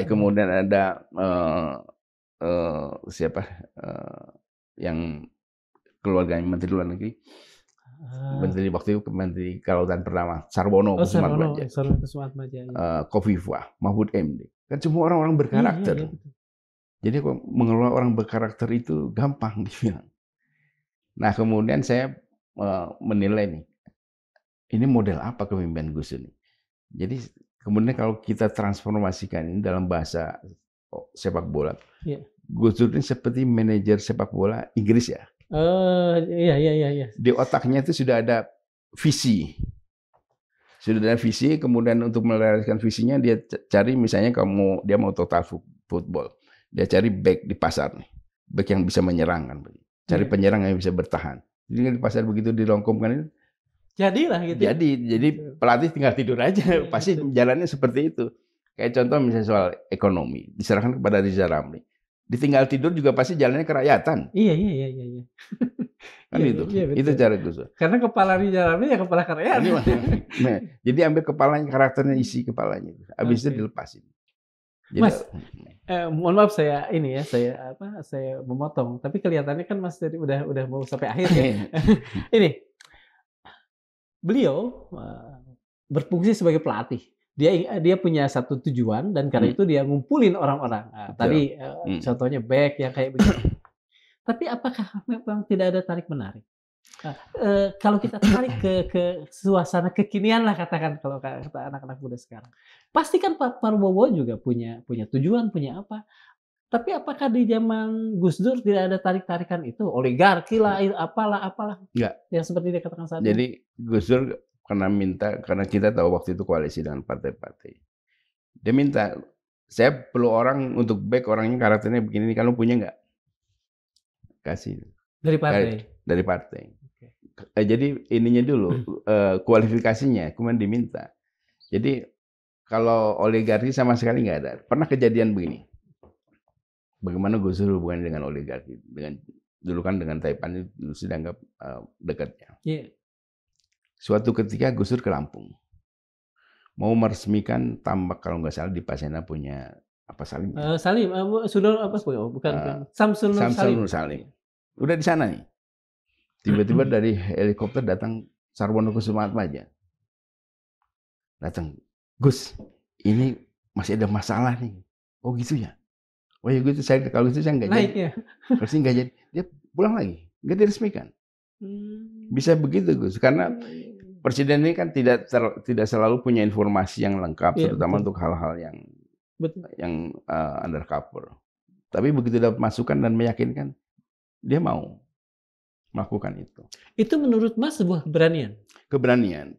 Kemudian ada siapa yang keluarganya Menteri Luar Negeri, Menteri waktu itu Menteri Kelautan pertama Sarwono Kusumaatmadja, Khofifah, Mahfud MD, kan semua orang-orang berkarakter. Jadi mengelola orang berkarakter itu gampang dibilang. Nah kemudian saya menilai nih, ini model apa kepemimpinan Gus Dur ini. Jadi kemudian kalau kita transformasikan ini dalam bahasa sepak bola, Gus Dur ini seperti manajer sepak bola Inggris ya. Iya. Di otaknya itu sudah ada visi. Kemudian untuk merealisasikan visinya dia cari, misalnya dia mau total football, dia cari back di pasar nih, back yang bisa menyerang kan, cari penyerang yang bisa bertahan. Jadi di pasar begitu dirongkomkan itu, jadilah gitu. Jadi pelatih tinggal tidur aja, pasti jalannya seperti itu. Kayak contoh misalnya soal ekonomi, diserahkan kepada Riza Ramli, ditinggal tidur juga pasti jalannya kerakyatan. Iya. Kan Iya, itu. iya, Itu betul. cara Gus Dur. Karena kepala di dalamnya ya kepala karya. Ini nah, jadi ambil kepalanya, karakternya, isi kepalanya. Habis itu Oke. dilepasin. Jadi Mas, mohon maaf saya ini ya, saya memotong, tapi kelihatannya kan Mas tadi udah mau sampai akhir ya. Ini, beliau, berfungsi sebagai pelatih. Dia punya satu tujuan dan karena itu dia ngumpulin orang-orang. Betul. Tadi, Hmm. contohnya back yang kayak begitu. Tapi apakah memang tidak ada tarik-menarik? Kalau kita tarik ke suasana kekinian lah katakan kalau kata anak-anak muda sekarang. Pasti kan Pak Prabowo juga punya tujuan, punya apa. Tapi apakah di zaman Gus Dur tidak ada tarik-tarikan itu? Oligarki lah, apalah, Enggak. yang seperti dikatakan saat ini? Jadi Gus Dur karena kita tahu waktu itu koalisi dengan partai-partai. Dia minta, saya perlu orang untuk back, orangnya karakternya begini, kalau punya nggak? Kasih. Dari partai? Dari partai. Oke. Jadi ininya dulu, kualifikasinya, kemudian diminta. Jadi kalau oligarki sama sekali nggak ada. Pernah kejadian begini. Bagaimana Gus Dur hubungannya dengan oligarki? Dulu kan dengan Taipan itu sudah dianggap dekatnya. Iya. Suatu ketika Gus Dur ke Lampung. Mau meresmikan tambak, kalau nggak salah di Pasena punya apa Salim? Salim, Sudol apa? Bukan. Samsul Nur Salim. Udah di sana nih. Tiba-tiba dari helikopter datang Sarwono Kusumaatmadja. Datang, Gus, ini masih ada masalah nih. Oh gitu ya. Oh ya gitu, kalau itu saya nggak jadi. Naik ya? Kalau sih nggak jadi, dia pulang lagi, nggak diresmikan. Bisa begitu Gus, karena presiden ini kan tidak selalu punya informasi yang lengkap, Iya, terutama betul. untuk hal-hal Betul. yang undercover. Tapi begitu dapat masukan dan meyakinkan, dia mau melakukan itu. Itu menurut Mas sebuah keberanian? Keberanian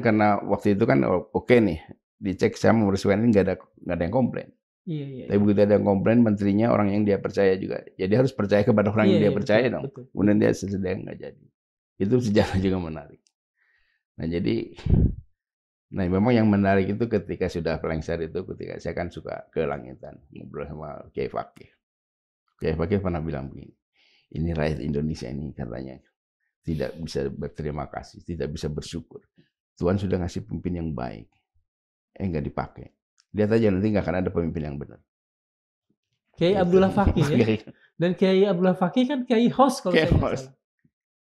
karena waktu itu kan oke nih, dicek saya meresmikan ini nggak ada yang komplain. Iya. Tapi begitu ada yang komplain, menterinya orang yang dia percaya juga. Jadi harus percaya kepada orang yang dia percaya dong. Betul. Kemudian dia sesedang nggak jadi. Itu sejarah juga menarik. Nah jadi, memang yang menarik itu ketika sudah lengser itu, ketika saya kan suka ke langitan, ngobrol sama Kiai Fakih. Kiai Fakih pernah bilang begini, ini rakyat Indonesia ini katanya tidak bisa berterima kasih, tidak bisa bersyukur. Tuhan sudah ngasih pemimpin yang baik, nggak dipakai. Lihat aja nanti nggak akan ada pemimpin yang benar. Kiai Abdullah Fakih ya. Dan Kiai Abdullah Fakih kan Kiai host kalau saya nggak salah.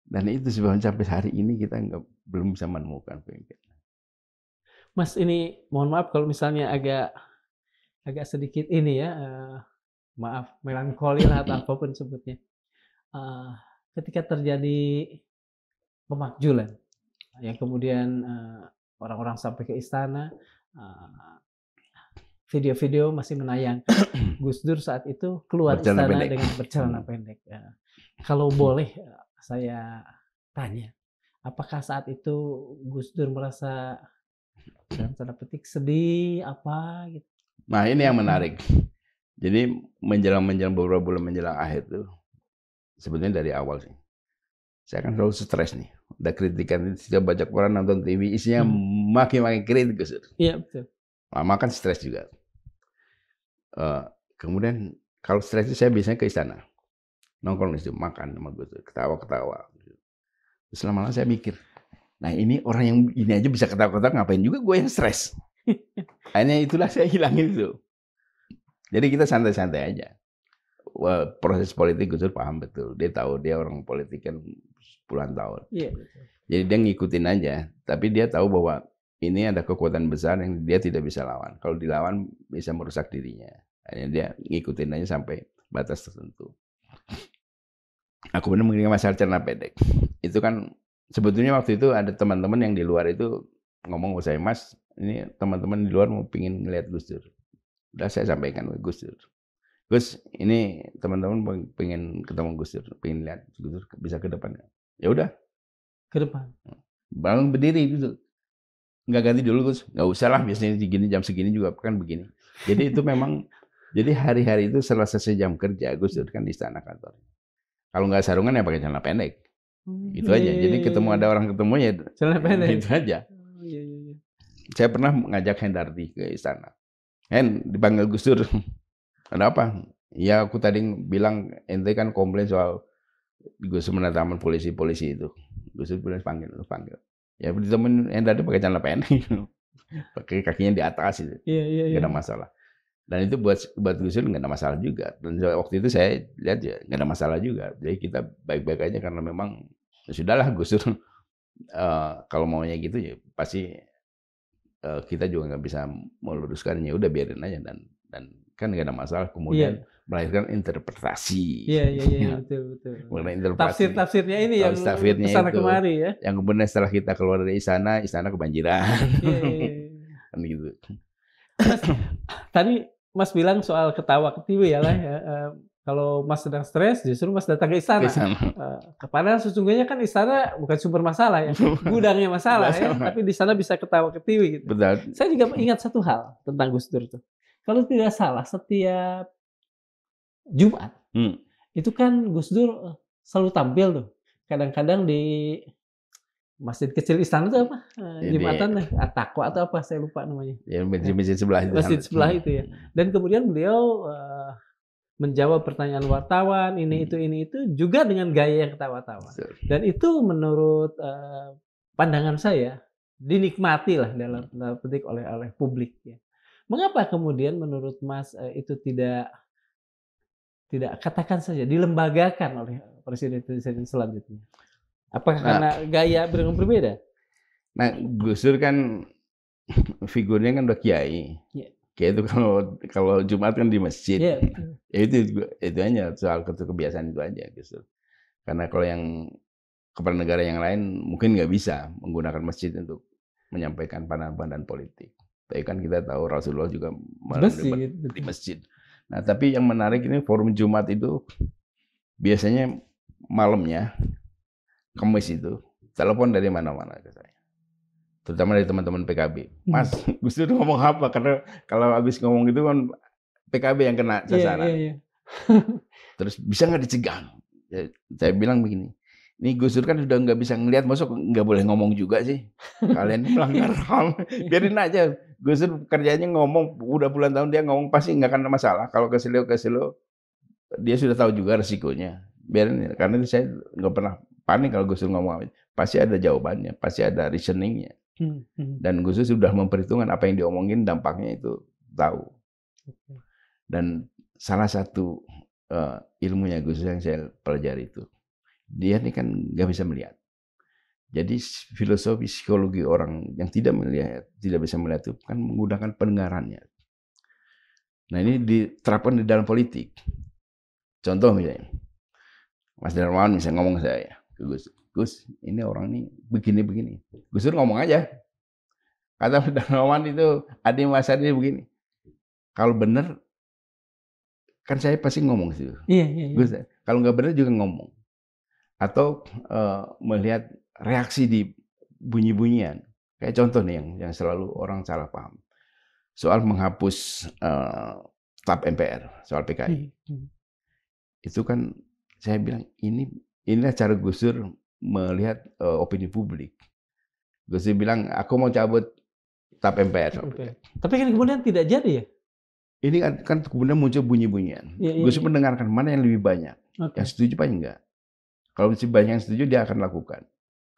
Dan itu sebabnya sampai hari ini kita belum bisa menemukan pemimpin. Mas ini mohon maaf kalau misalnya agak sedikit ini ya, maaf melankoli lah atau apapun sebutnya. Ketika terjadi pemakjulan, yang kemudian orang-orang sampai ke istana, video-video masih menayangkan Gus Dur saat itu keluar istana dengan bercelana pendek. Kalau boleh saya tanya, apakah saat itu Gus Dur merasa dalam tanda petik sedih apa gitu? Nah ini yang menarik. Jadi menjelang beberapa bulan menjelang akhir itu, sebetulnya dari awal sih, saya kan selalu stres nih. Ada kritikan, setiap baca koran, nonton TV, isinya makin kritik Gus Dur. Iya betul. Lama kan stres juga. Kemudian kalau stres itu saya biasanya ke istana, nongkrong di situ, makan sama Gus Dur, ketawa-ketawa. Terus lama-lama saya mikir, nah ini orang yang ini aja bisa ketawa-ketawa, ngapain juga gue yang stres? Akhirnya itulah saya hilangin itu. Jadi kita santai-santai aja. Proses politik Gus Dur paham betul. Dia tahu, dia orang politik kan puluhan tahun. Iya betul. Jadi dia ngikutin aja. Tapi dia tahu bahwa ini ada kekuatan besar yang dia tidak bisa lawan. Kalau dilawan bisa merusak dirinya. Akhirnya dia ngikutin aja sampai batas tertentu. Aku benar mengenai masalah celana pendek. Itu kan sebetulnya waktu itu ada teman-teman yang di luar itu ngomong ke saya, Mas, ini teman-teman di luar mau pingin ngeliat Gus Dur. Udah saya sampaikan ke Gus Dur. Gus, ini teman-teman pengen ketemu Gus Dur, pengen lihat Gus Dur bisa ke depan. Ya udah. Ke depan. Bangun berdiri gitu. Nggak ganti dulu Gus, nggak usah lah, biasanya segini jam segini juga kan begini. Jadi itu memang, jadi hari-hari itu setelah selesai jam kerja Gus Dur kan di istana kantor. Kalau nggak sarungan ya pakai celana pendek. Gitu aja. Jadi ketemu ada orang ketemu ya celana pendek. Gitu aja. Iya. Saya pernah ngajak Hendardi ke istana. Hen, dipanggil Gus Dur. Ada apa? Ya aku tadi bilang ente kan komplain soal Gus Dur mendatangkan polisi-polisi itu. Gus Dur bilang panggil. Ya ditemuin yang tadi pakai celana pendek, pakai kakinya di atas itu, nggak ada masalah. Dan itu buat Gus Dur nggak ada masalah juga. Dan waktu itu saya lihat ya nggak ada masalah juga. Jadi kita baik-baik aja karena memang ya sudahlah Gus Dur kalau maunya gitu ya pasti kita juga nggak bisa meluruskannya. Udah biarin aja dan kan nggak ada masalah. Kemudian melahirkan interpretasi. Iya, betul. Tafsir-tafsirnya ini yang kesana kemari ya. Yang kemudian setelah kita keluar dari istana kebanjiran. Kan gitu. Tadi Mas bilang soal ketawa ketiwi ya lah ya. Kalau Mas sedang stres, justru Mas datang ke istana. Padahal sesungguhnya kan istana bukan sumber masalah ya, gudangnya masalah ya. Tapi di sana bisa ketawa ketiwi gitu. Betul. Saya juga ingat satu hal tentang Gus Dur tuh. Kalau tidak salah, setiap Jumat itu kan Gus Dur selalu tampil tuh. Kadang-kadang di masjid kecil istana itu apa? Jumatan At-Taqwa atau apa? Saya lupa namanya. Ya, masjid sebelah itu. Masjid sebelah itu ya. Dan kemudian beliau menjawab pertanyaan wartawan ini itu juga dengan gaya yang ketawa-tawa. Dan itu menurut pandangan saya dinikmati lah dalam petik oleh publik ya. Mengapa kemudian menurut Mas itu tidak katakan saja dilembagakan oleh presiden selanjutnya? Apakah karena gaya berbeda? Nah, Gus Dur kan figurnya kan udah kiai. Kiai itu kalau Jumat kan di masjid. Ya itu aja soal kebiasaan itu aja Gus Dur. Karena kalau yang kepala negara yang lain mungkin nggak bisa menggunakan masjid untuk menyampaikan pandangan politik. Tapi kan kita tahu Rasulullah juga di masjid. Nah, tapi yang menarik ini forum Jumat itu biasanya malamnya, Kamis itu, telepon dari mana-mana ke saya. Terutama dari teman-teman PKB. Mas, Gus Dur ngomong apa? Karena kalau habis ngomong itu kan PKB yang kena sasaran. Terus bisa nggak dicegah? Ya, saya bilang begini, ini Gus Dur kan sudah nggak bisa ngelihat, masuk nggak boleh ngomong juga sih. Kalian melanggar HAM, biarin aja. Gus Dur kerjanya ngomong, udah puluhan tahun dia ngomong pasti nggak akan ada masalah. Kalau keselo, dia sudah tahu juga resikonya. Biarin, karena itu saya nggak pernah panik kalau Gus Dur ngomong. Pasti ada jawabannya, pasti ada reasoningnya. Dan Gus Dur sudah memperhitungkan apa yang diomongin, dampaknya itu tahu. Dan salah satu ilmunya Gus Dur yang saya pelajari itu, dia ini kan nggak bisa melihat. Jadi filosofi psikologi orang yang tidak bisa melihat itu kan menggunakan pendengarannya. Nah ini diterapkan di dalam politik. Contoh misalnya, Mas Darmawan misalnya ngomong ke saya, Gus, ini orang ini begini. Gus Dur ngomong aja. Kata Mas Darmawan itu, Adi Mas Adi begini. Kalau benar, kan saya pasti ngomong situ. Iya. Gus, kalau nggak benar juga ngomong. Atau melihat reaksi di bunyi-bunyian. Kayak contoh nih yang selalu orang salah paham. Soal menghapus TAP MPR, soal PKI. Itu kan saya bilang inilah cara Gus Dur melihat opini publik. Gus Dur bilang aku mau cabut TAP MPR. Tapi kan kemudian tidak jadi ya? Ini kan kemudian muncul bunyi-bunyian. Gus Dur mendengarkan mana yang lebih banyak. Yang setuju apa enggak. Kalau masih banyak yang setuju dia akan lakukan.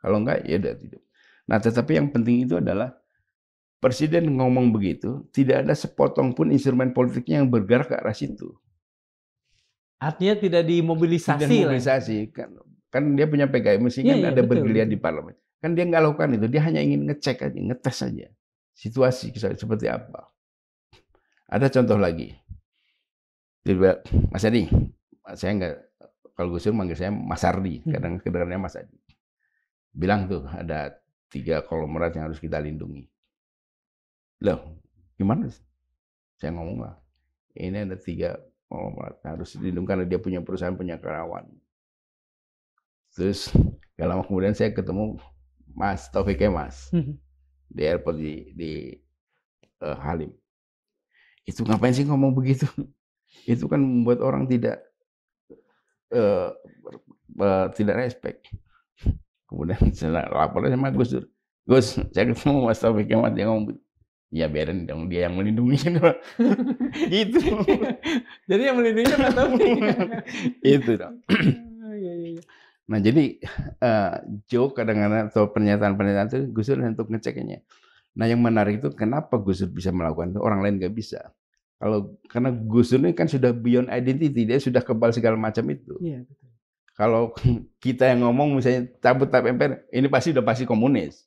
Kalau enggak ya udah tidak. Nah, tetapi yang penting itu adalah presiden ngomong begitu, tidak ada sepotong pun instrumen politiknya yang bergerak ke arah situ. Artinya tidak dimobilisasi. Kan dia punya PKI, mesti kan ada bergeliat di parlemen. Kan dia nggak lakukan itu, dia hanya ingin ngecek aja, ngetes aja situasi seperti apa. Ada contoh lagi. Mas Adi, saya nggak, kalau Gus Dur manggil saya Mas Ardi, kadang-kadangnya Mas Adi. Bilang tuh ada 3 konglomerat yang harus kita lindungi. Loh, gimana? Saya ngomong lah, ini ada 3 konglomerat harus dilindungi karena dia punya perusahaan, punya karyawan. Terus gak lama kemudian saya ketemu Mas Taufik Kemas di airport di Halim. Itu ngapain sih ngomong begitu? Itu kan membuat orang tidak respect. Kemudian saya lapor sama Gus Dur. Gus, saya ketemu Mas Taufik Kemas, dia ngomong, ya biarin dong dia yang melindungi. Gitu. Jadi yang melindungi Mas Taufik. Itu dong. Nah jadi joke kadang-kadang atau pernyataan-pernyataan itu Gus Dur untuk ngeceknya. Nah yang menarik itu kenapa Gus Dur bisa melakukan itu, orang lain nggak bisa. Karena Gus Dur ini kan sudah beyond identity, dia sudah kebal segala macam itu. Iya, betul. Kalau kita yang ngomong misalnya cabut tap MPR, ini udah pasti komunis.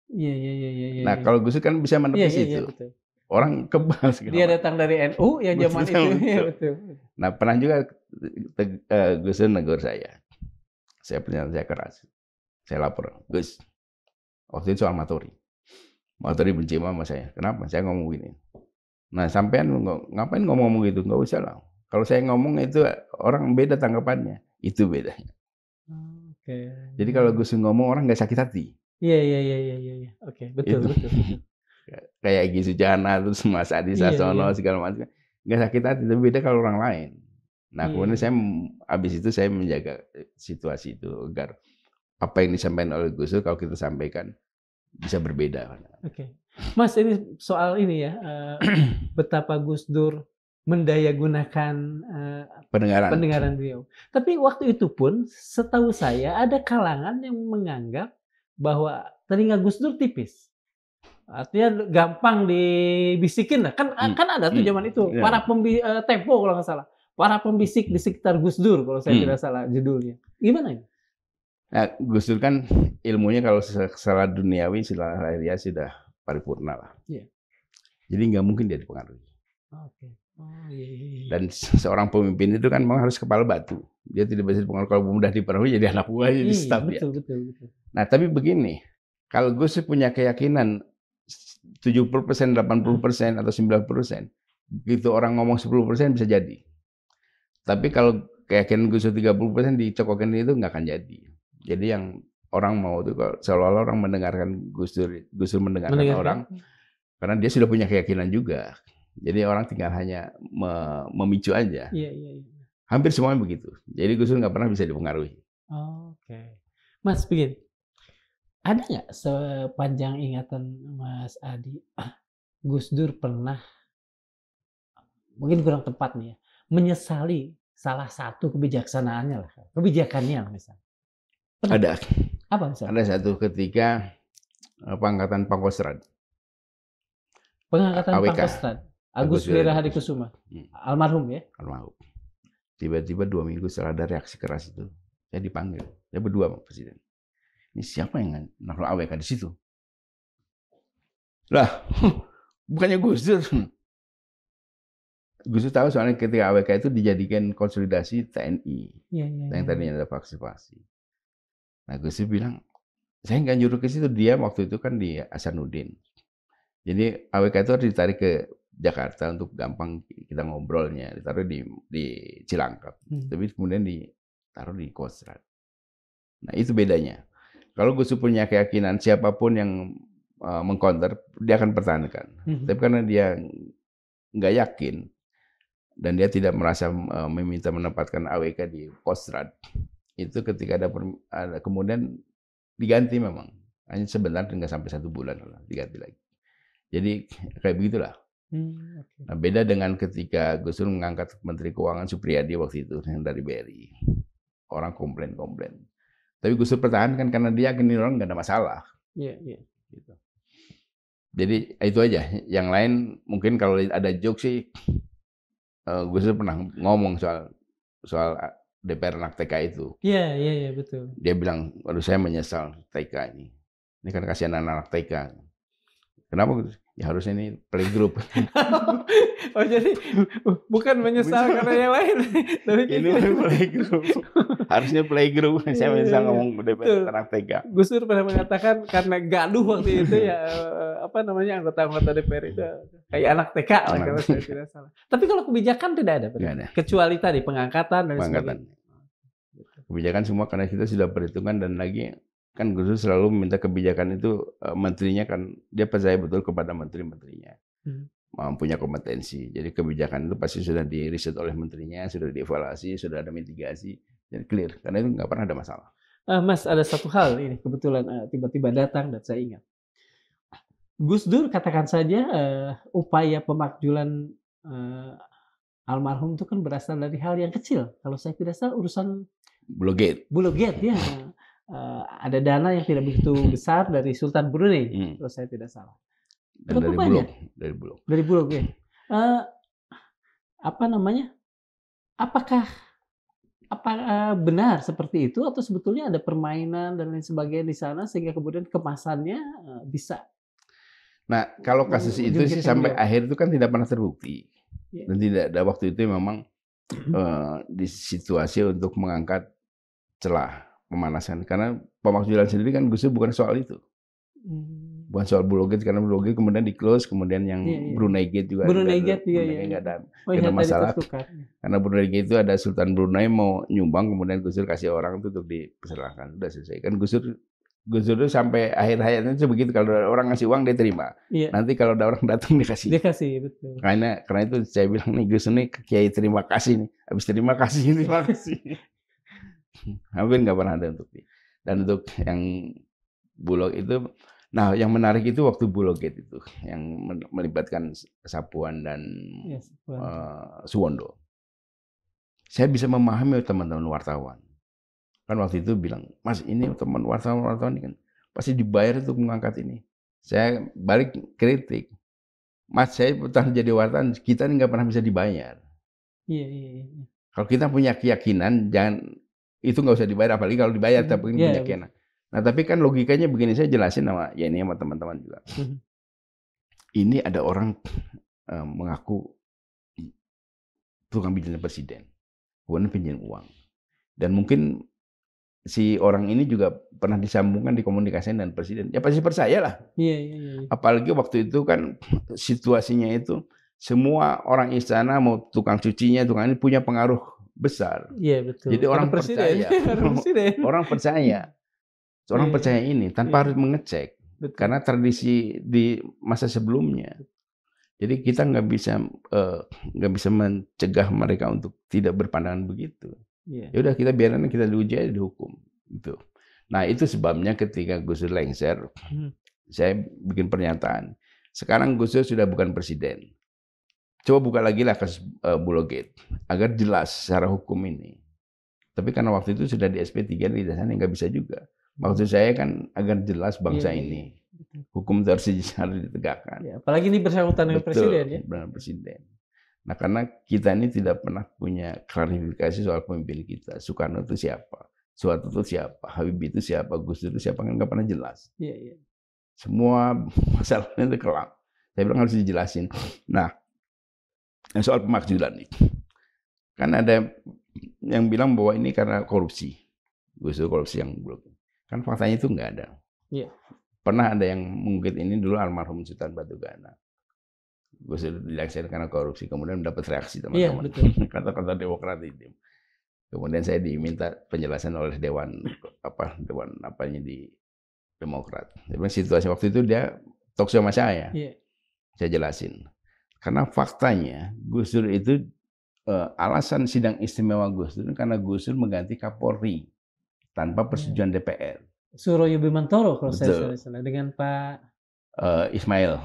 Iya, iya, iya, iya, iya. Nah kalau Gus Dur kan bisa Iya, menepis iya, iya, itu. betul. Orang kebal segala Dia macam. datang dari NU yang zaman Betul, itu. Iya, betul. betul. Nah pernah juga Gus Dur negur saya pernyataan saya keras. Saya lapor, Gus, waktu itu soal Matori. Matori benci sama saya. Kenapa? Saya ngomong gini. Nah, sampean ngapain ngomong gitu? Nggak usah lah. Kalau saya ngomong itu orang beda tanggapannya. Itu bedanya. Oke. Jadi kalau Gus ngomong orang nggak sakit hati. Iya, iya, iya, iya, iya. Oke, betul, Itu. betul. Kayak Egy Sujana, terus Mas Adi Iya, Sasono, iya. segala macam. Nggak sakit hati, tapi beda kalau orang lain. Nah, Iya, kemudian iya. habis itu saya menjaga situasi itu agar apa yang disampaikan oleh Gus Dur kalau kita sampaikan bisa berbeda. Oke. Mas, ini soal ini ya, betapa Gus Dur mendayagunakan Pendengaran. pendengaran beliau. Tapi waktu itu pun setahu saya ada kalangan yang menganggap bahwa telinga Gus Dur tipis. Artinya gampang dibisikin lah. Kan ada tuh zaman itu Iya. para Tempo kalau nggak salah. Para pembisik di sekitar Gus Dur kalau saya tidak salah judulnya. Gimana ini? Nah, Gus Dur kan ilmunya kalau secara duniawi, secara lahiriah sudah paripurna lah. Iya. Jadi nggak mungkin dia dipengaruhi. Oke. Oh, iya, iya, iya. Dan seorang pemimpin itu kan memang harus kepala batu. Dia tidak bisa dipengaruhi. Kalau mudah dipengaruhi jadi anak buah, jadi staf dia. Betul, betul, betul. Nah, tapi begini, kalau Gus Dur punya keyakinan 70%, 80% atau 90%, begitu orang ngomong 10% bisa jadi. Tapi kalau keyakinan Gus Dur 30% dicokokin itu nggak akan jadi. Jadi yang orang mau itu seolah-olah orang mendengarkan Gus Dur mendengarkan orang, karena dia sudah punya keyakinan juga. Jadi orang tinggal hanya memicu aja. Iya, iya, iya. Hampir semuanya begitu. Jadi Gus Dur nggak pernah bisa dipengaruhi. Oke. Mas, begini. Ada nggak sepanjang ingatan Mas Adi, Gus Dur pernah, mungkin kurang tepat nih ya, menyesali salah satu kebijaksanaannya lah, kebijakannya lah misalnya? Pernah? Ada. Apa misalnya? Ada satu ketika pengangkatan Pangkostrat. Pengangkatan AWK. Pangkostrat. Agus Lira Hadikusuma. Almarhum ya? Almarhum. Tiba-tiba 2 minggu setelah ada reaksi keras itu, saya dipanggil. Saya berdua sama Presiden. Ini siapa yang naruh AWK di situ? Lah, bukannya Gus Dur. Gus Dur tahu soalnya ketika AWK itu dijadikan konsolidasi TNI. Iya. Yang tadinya ada vaksinasi. Nah, Gus Dur bilang, saya nggak nyuruh ke situ. Dia waktu itu kan di Hasanuddin. Jadi AWK itu harus ditarik ke Jakarta untuk gampang kita ngobrolnya. Ditaruh di Cilangkap. Tapi kemudian ditaruh di Kostrad. Nah, itu bedanya. Kalau Gus Dur punya keyakinan siapapun yang mengcounter, dia akan pertahankan. Tapi karena dia nggak yakin dan dia tidak merasa meminta menempatkan AWK di Kostrad, itu ketika ada kemudian diganti memang. Hanya sebentar, nggak sampai 1 bulan diganti lagi. Jadi kayak begitulah. Nah, beda dengan ketika Gus Dur mengangkat Menteri Keuangan Supriyadi waktu itu yang dari BRI. Orang komplain. Tapi Gus Dur pertahankan karena dia yakin orang nggak ada masalah. Iya. Gitu. Jadi itu aja. Yang lain mungkin kalau ada joke sih, Gus Dur pernah ngomong soal DPR anak TK itu. Iya, betul. Dia bilang, waduh saya menyesal TK ini. Ini kan kasihan anak TK. Kenapa? Ya harusnya ini playgroup. Oh jadi bukan menyesal karena yang lain. Tapi ini playgroup. Harusnya playgroup. Saya menyesal ngomong DPR anak TK. Gus Dur pernah mengatakan karena gaduh waktu itu ya anggota-anggota DPR itu kayak anak TK lah kalau saya tidak salah. Tapi kalau kebijakan tidak ada. Kecuali tadi pengangkatan dan sebagainya. Kebijakan semua karena kita sudah perhitungan dan lagi kan Gus Dur selalu meminta kebijakan itu menterinya kan dia percaya betul kepada menteri-menterinya. Punya kompetensi. Jadi kebijakan itu pasti sudah diriset oleh menterinya, sudah dievaluasi, sudah ada mitigasi, dan clear. Karena itu nggak pernah ada masalah. Mas, ada satu hal ini kebetulan tiba-tiba datang dan saya ingat. Gus Dur katakan saja upaya pemakjulan almarhum itu kan berasal dari hal yang kecil. Kalau saya tidak salah urusan Bulogate. Bulogate ya. Ada dana yang tidak begitu besar dari Sultan Brunei, kalau saya tidak salah. Dan Berapa dari banyak? Bulog. Dari Bulog ya. Apa namanya? Apakah benar seperti itu atau sebetulnya ada permainan dan lain sebagainya di sana sehingga kemudian kemasannya bisa Nah, kalau kasus itu sih menjungkirkan sampai beliau? akhir itu kan tidak pernah terbukti. Iya. Dan tidak ada waktu itu memang di situasi untuk mengangkat celah pemanasan. Karena pemakzulan sendiri kan Gus Dur bukan soal itu. Bukan soal Bulogate, karena Bulogate kemudian di-close, kemudian yang Iya. Brunei Gate juga Brunei nggak Gate, iya. nggak ada Oh iya, tadi masalah. tertukar. Karena Brunei Gate itu ada Sultan Brunei mau nyumbang, kemudian Gus Dur kasih orang itu untuk dipersilahkan. Sudah selesai. Kan Gus Dur itu sampai akhir hayatnya itu begitu, kalau ada orang ngasih uang dia terima. Iya. Nanti kalau ada orang datang dia kasih. Dia kasih, betul. Karena itu saya bilang nih, Gus ini Kiai terima kasih nih. Habis terima kasih. Hampir nggak pernah ada untuk dia. Dan untuk yang Bulog itu, nah yang menarik itu waktu Bulogate itu yang melibatkan Sapuan dan Yes, Suwondo. Saya bisa memahami teman-teman wartawan. Kan waktu itu bilang, Mas ini teman wartawan ini kan pasti dibayar untuk mengangkat ini. Saya balik kritik. Mas, saya pernah jadi wartawan, kita ini nggak pernah bisa dibayar. Iya. Kalau kita punya keyakinan, jangan itu nggak usah dibayar, apalagi kalau dibayar tapi punya keyakinan. Nah, tapi kan logikanya begini, saya jelasin sama teman-teman juga. Ini ada orang mengaku tukang pinjam presiden, kemudian pinjam uang, dan mungkin si orang ini juga pernah disambungkan dikomunikasikan dengan presiden. Ya pasti percayalah. Iya. Apalagi waktu itu kan situasinya itu semua orang istana mau tukang cucinya, tukang ini punya pengaruh besar. Iya, betul. Jadi orang percaya. Orang percaya ini tanpa harus mengecek. Betul. Karena tradisi di masa sebelumnya. Jadi kita nggak bisa mencegah mereka untuk tidak berpandangan begitu. Ya udah kita biarin, kita diuji aja, dihukum gitu. Nah, itu sebabnya ketika Gus Dur lengser, saya bikin pernyataan. Sekarang Gus Dur sudah bukan presiden. Coba buka lagi lah kasus Bulogate agar jelas secara hukum ini. Tapi karena waktu itu sudah di SP3 di dasarnya nggak bisa juga. Maksud saya kan agar jelas bangsa ini. Hukum harus ditegakkan. Ya, apalagi ini bersangkutan dengan presiden ya. Dengan presiden. Nah, karena kita ini tidak pernah punya klarifikasi soal pemimpin kita. Soekarno itu siapa? Soeharto itu siapa? Habibie itu siapa? Gus Dur itu siapa? Kan nggak pernah jelas. Iya. Semua masalahnya itu kelam. Saya bilang harus dijelasin. Nah, soal pemakzulan nih. Kan ada yang bilang bahwa ini karena korupsi. Gus Dur korupsi yang belum. Kan faktanya itu nggak ada. Iya. Pernah ada yang mengungkit ini dulu almarhum Sultan Batugana. Gus Dur dilaksanakan karena korupsi, kemudian mendapat reaksi teman-teman. Iya, Kata-kata Demokrat itu. Kemudian saya diminta penjelasan oleh dewan apanya di Demokrat. Jadi situasi waktu itu dia talk show sama saya. Iya. Saya jelasin. Karena faktanya Gus Dur itu alasan sidang istimewa Gus Dur karena Gus Dur mengganti Kapolri tanpa persetujuan DPR. Suroyo Bimantoro kalau saya salah dengan Pak Ismail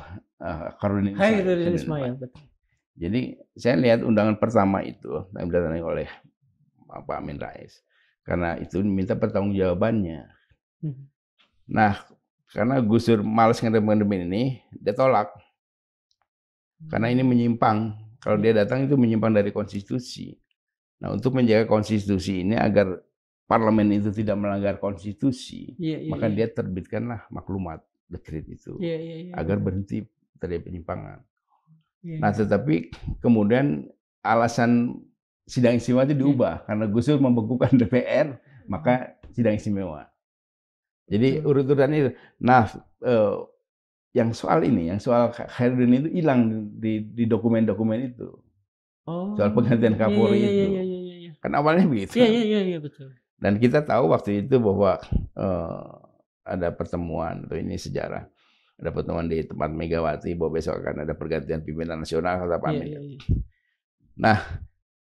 Khairuddin Ismail. Betul. Jadi saya lihat undangan pertama itu yang didatangani oleh Pak Amin Rais. Karena itu minta pertanggungjawabannya. Nah, karena Gus Dur malas ngadepin ini, dia tolak. Karena ini menyimpang. Kalau dia datang itu menyimpang dari konstitusi. Nah, untuk menjaga konstitusi ini agar parlemen itu tidak melanggar konstitusi, maka dia terbitkanlah maklumat dekret itu agar berhenti terjadi penyimpangan. Nah, tetapi kemudian alasan sidang istimewa itu diubah karena Gus Dur membekukan DPR, maka sidang istimewa. Jadi urut-urutan itu. Nah, yang soal Khairuddin itu hilang di dokumen-dokumen itu. Soal penggantian Kapolri itu. Kan awalnya begitu. Iya, betul. Dan kita tahu waktu itu bahwa ada pertemuan, atau ini sejarah, ada pertemuan di tempat Megawati bahwa besok akan ada pergantian pimpinan nasional kata Pak Amin. Nah,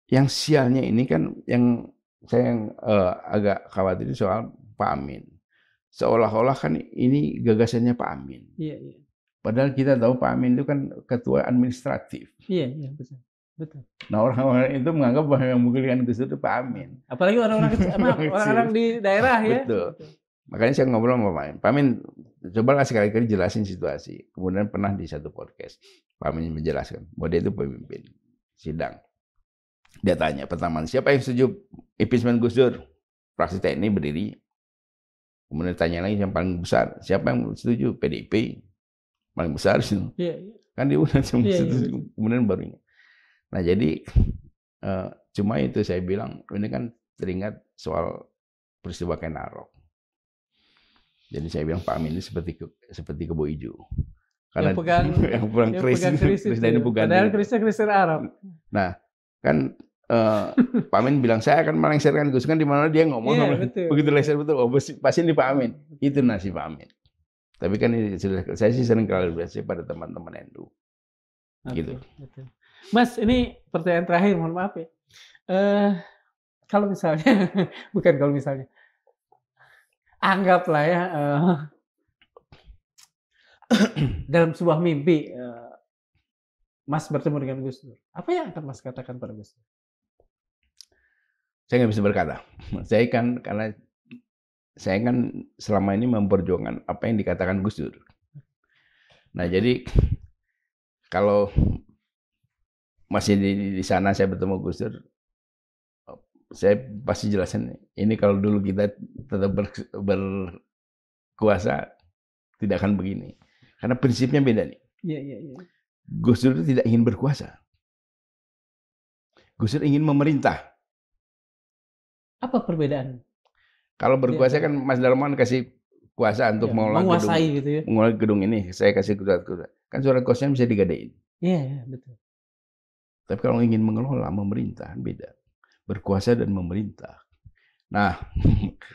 yang sialnya ini kan yang saya agak khawatir soal Pak Amin. Seolah-olah kan ini gagasannya Pak Amin. Iya. Padahal kita tahu Pak Amin itu kan ketua administratif. Iya, betul. Betul. Nah orang-orang itu menganggap bahwa yang memilihkan Gus Dur itu Pak Amin. Apalagi orang-orang kecil, orang-orang di daerah ya. Betul. Makanya saya ngobrol sama Pak Amin. Pak Amin, cobalah sekali-kali jelasin situasi. Kemudian pernah di satu podcast, Pak Amin menjelaskan bahwa dia itu pemimpin sidang. Dia tanya pertama, siapa yang setuju impeachment Gus Dur? Fraksi TNI berdiri. Kemudian tanya lagi yang paling besar, siapa yang setuju? PDIP. Paling besar itu. Iya. Kan dia udah setuju. Iya. Kemudian baru ini. Nah jadi cuma itu saya bilang ini kan teringat soal peristiwa Ken Arok. Jadi saya bilang Pak Amin ini seperti kebo hijau. Karena yang pegang keris dan pegang. Padahal kerisnya Arab. Nah kan Pak Amin bilang saya akan melengsarkan Gus kan di mana dia ngomong begitu lengser betul. Oh pasti ini Pak Amin. Itu nasi Pak Amin. Tapi kan ini saya sih sering klarifikasi pada teman-teman NU. Gitu. Betul. Mas, ini pertanyaan terakhir, mohon maaf ya. Kalau misalnya, bukan kalau misalnya, anggaplah ya, dalam sebuah mimpi, Mas bertemu dengan Gus Dur. Apa yang akan Mas katakan pada Gus Dur? Saya nggak bisa berkata. Karena saya kan selama ini memperjuangkan apa yang dikatakan Gus Dur. Nah, jadi kalau masih di sana saya bertemu Gus Dur, saya pasti jelasin ini kalau dulu kita tetap berkuasa tidak akan begini. Karena prinsipnya beda nih. Iya. Gus Dur itu tidak ingin berkuasa. Gus Dur ingin memerintah. Apa perbedaan? Kalau berkuasa kan Mas Darmawan kasih kuasa untuk menguasai gitu ya. Menguasai gedung ini, saya kasih kuasa. Kan surat kuasanya bisa digadein. Iya, betul. Tapi kalau ingin mengelola, memerintah, beda. Berkuasa dan memerintah. Nah,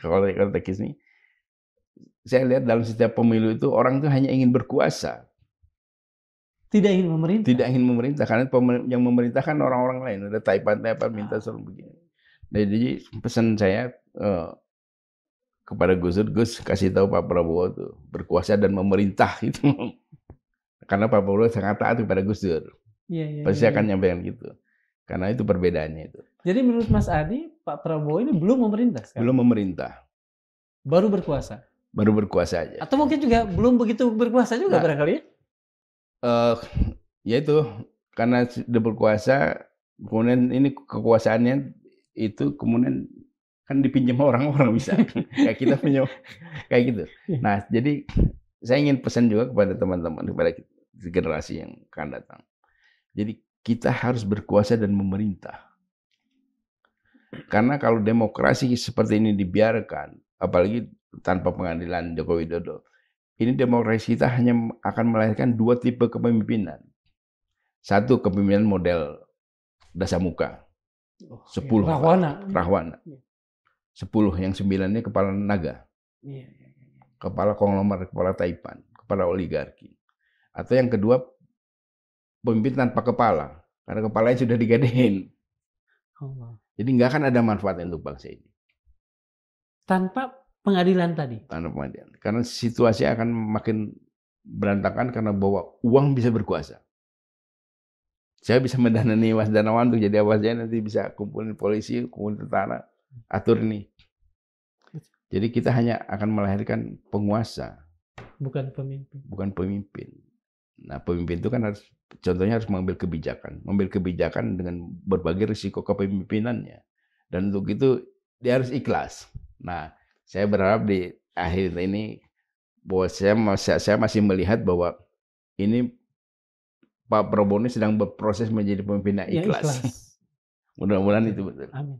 kalau tekis ini, saya lihat dalam setiap pemilu itu, orang itu hanya ingin berkuasa. Tidak ingin memerintah? Tidak ingin memerintah, karena yang memerintah kan orang-orang lain. Ada taipan minta suruh begini. Nah, jadi pesan saya kepada Gus Dur, Gus kasih tahu Pak Prabowo itu berkuasa dan memerintah itu. Karena Pak Prabowo sangat taat kepada Gus Dur. Iya. Pasti akan nyampaikan gitu. Karena itu perbedaannya itu. Jadi menurut Mas Adi, Pak Prabowo ini belum memerintah sekarang? Belum memerintah. Baru berkuasa? Baru berkuasa aja. Atau mungkin juga belum begitu berkuasa juga barangkali ya? Ya itu, karena sudah berkuasa, kemudian ini kekuasaannya itu kemudian kan dipinjam orang-orang bisa. Kayak kita punya, kayak gitu. Nah, jadi saya ingin pesan juga kepada teman-teman, kepada generasi yang akan datang. Jadi kita harus berkuasa dan memerintah. Karena kalau demokrasi seperti ini dibiarkan, apalagi tanpa pengadilan Joko Widodo, ini demokrasi kita hanya akan melahirkan dua tipe kepemimpinan. Satu, kepemimpinan model Dasamuka. 10 Rahwana. 10, yang 9-nya kepala naga. Kepala konglomerat, kepala taipan, kepala oligarki. Atau yang kedua, pemimpin tanpa kepala, karena kepalanya sudah digadein. Jadi nggak akan ada manfaat untuk bangsa ini. Tanpa pengadilan tadi? Tanpa pengadilan. Karena situasi akan makin berantakan karena bahwa uang bisa berkuasa. Saya bisa mendanai Mas Darmawan untuk jadi apa saja, nanti bisa kumpulin polisi, kumpulin tentara, atur ini. Jadi kita hanya akan melahirkan penguasa. Bukan pemimpin. Bukan pemimpin. Nah, pemimpin itu kan harus, contohnya harus mengambil kebijakan. Mengambil kebijakan dengan berbagai risiko kepemimpinannya. Dan untuk itu dia harus ikhlas. Nah, saya berharap di akhir ini bahwa saya masih melihat bahwa ini Pak Prabowo ini sedang berproses menjadi pemimpin yang ikhlas. Mudah-mudahan itu betul. Amin.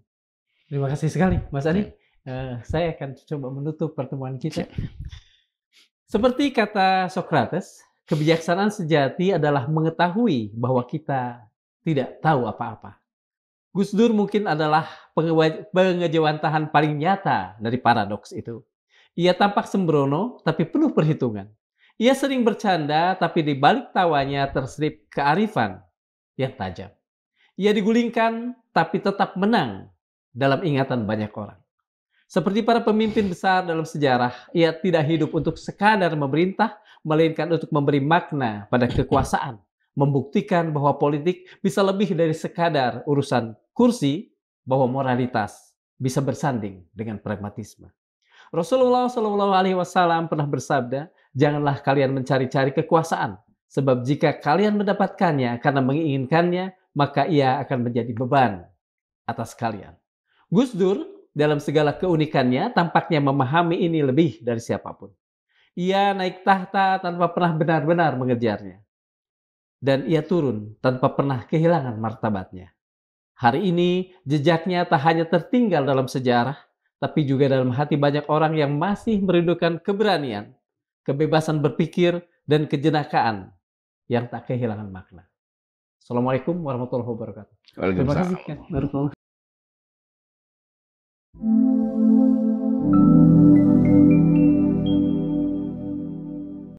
Terima kasih sekali, Mas Adi. Saya akan coba menutup pertemuan kita. Seperti kata Socrates, kebijaksanaan sejati adalah mengetahui bahwa kita tidak tahu apa-apa. Gus Dur mungkin adalah pengejawantahan paling nyata dari paradoks itu. Ia tampak sembrono, tapi penuh perhitungan. Ia sering bercanda, tapi di balik tawanya terselip kearifan yang tajam. Ia digulingkan, tapi tetap menang dalam ingatan banyak orang. Seperti para pemimpin besar dalam sejarah, ia tidak hidup untuk sekadar memerintah, melainkan untuk memberi makna pada kekuasaan, membuktikan bahwa politik bisa lebih dari sekadar urusan kursi, bahwa moralitas bisa bersanding dengan pragmatisme. Rasulullah Shallallahu Alaihi Wasallam pernah bersabda, janganlah kalian mencari-cari kekuasaan, sebab jika kalian mendapatkannya karena menginginkannya, maka ia akan menjadi beban atas kalian. Gus Dur dalam segala keunikannya tampaknya memahami ini lebih dari siapapun. Ia naik tahta tanpa pernah benar-benar mengejarnya. Dan ia turun tanpa pernah kehilangan martabatnya. Hari ini jejaknya tak hanya tertinggal dalam sejarah, tapi juga dalam hati banyak orang yang masih merindukan keberanian, kebebasan berpikir, dan kejenakaan yang tak kehilangan makna. Assalamualaikum warahmatullahi wabarakatuh. Terima kasih. Waalaikumsalam. Kan?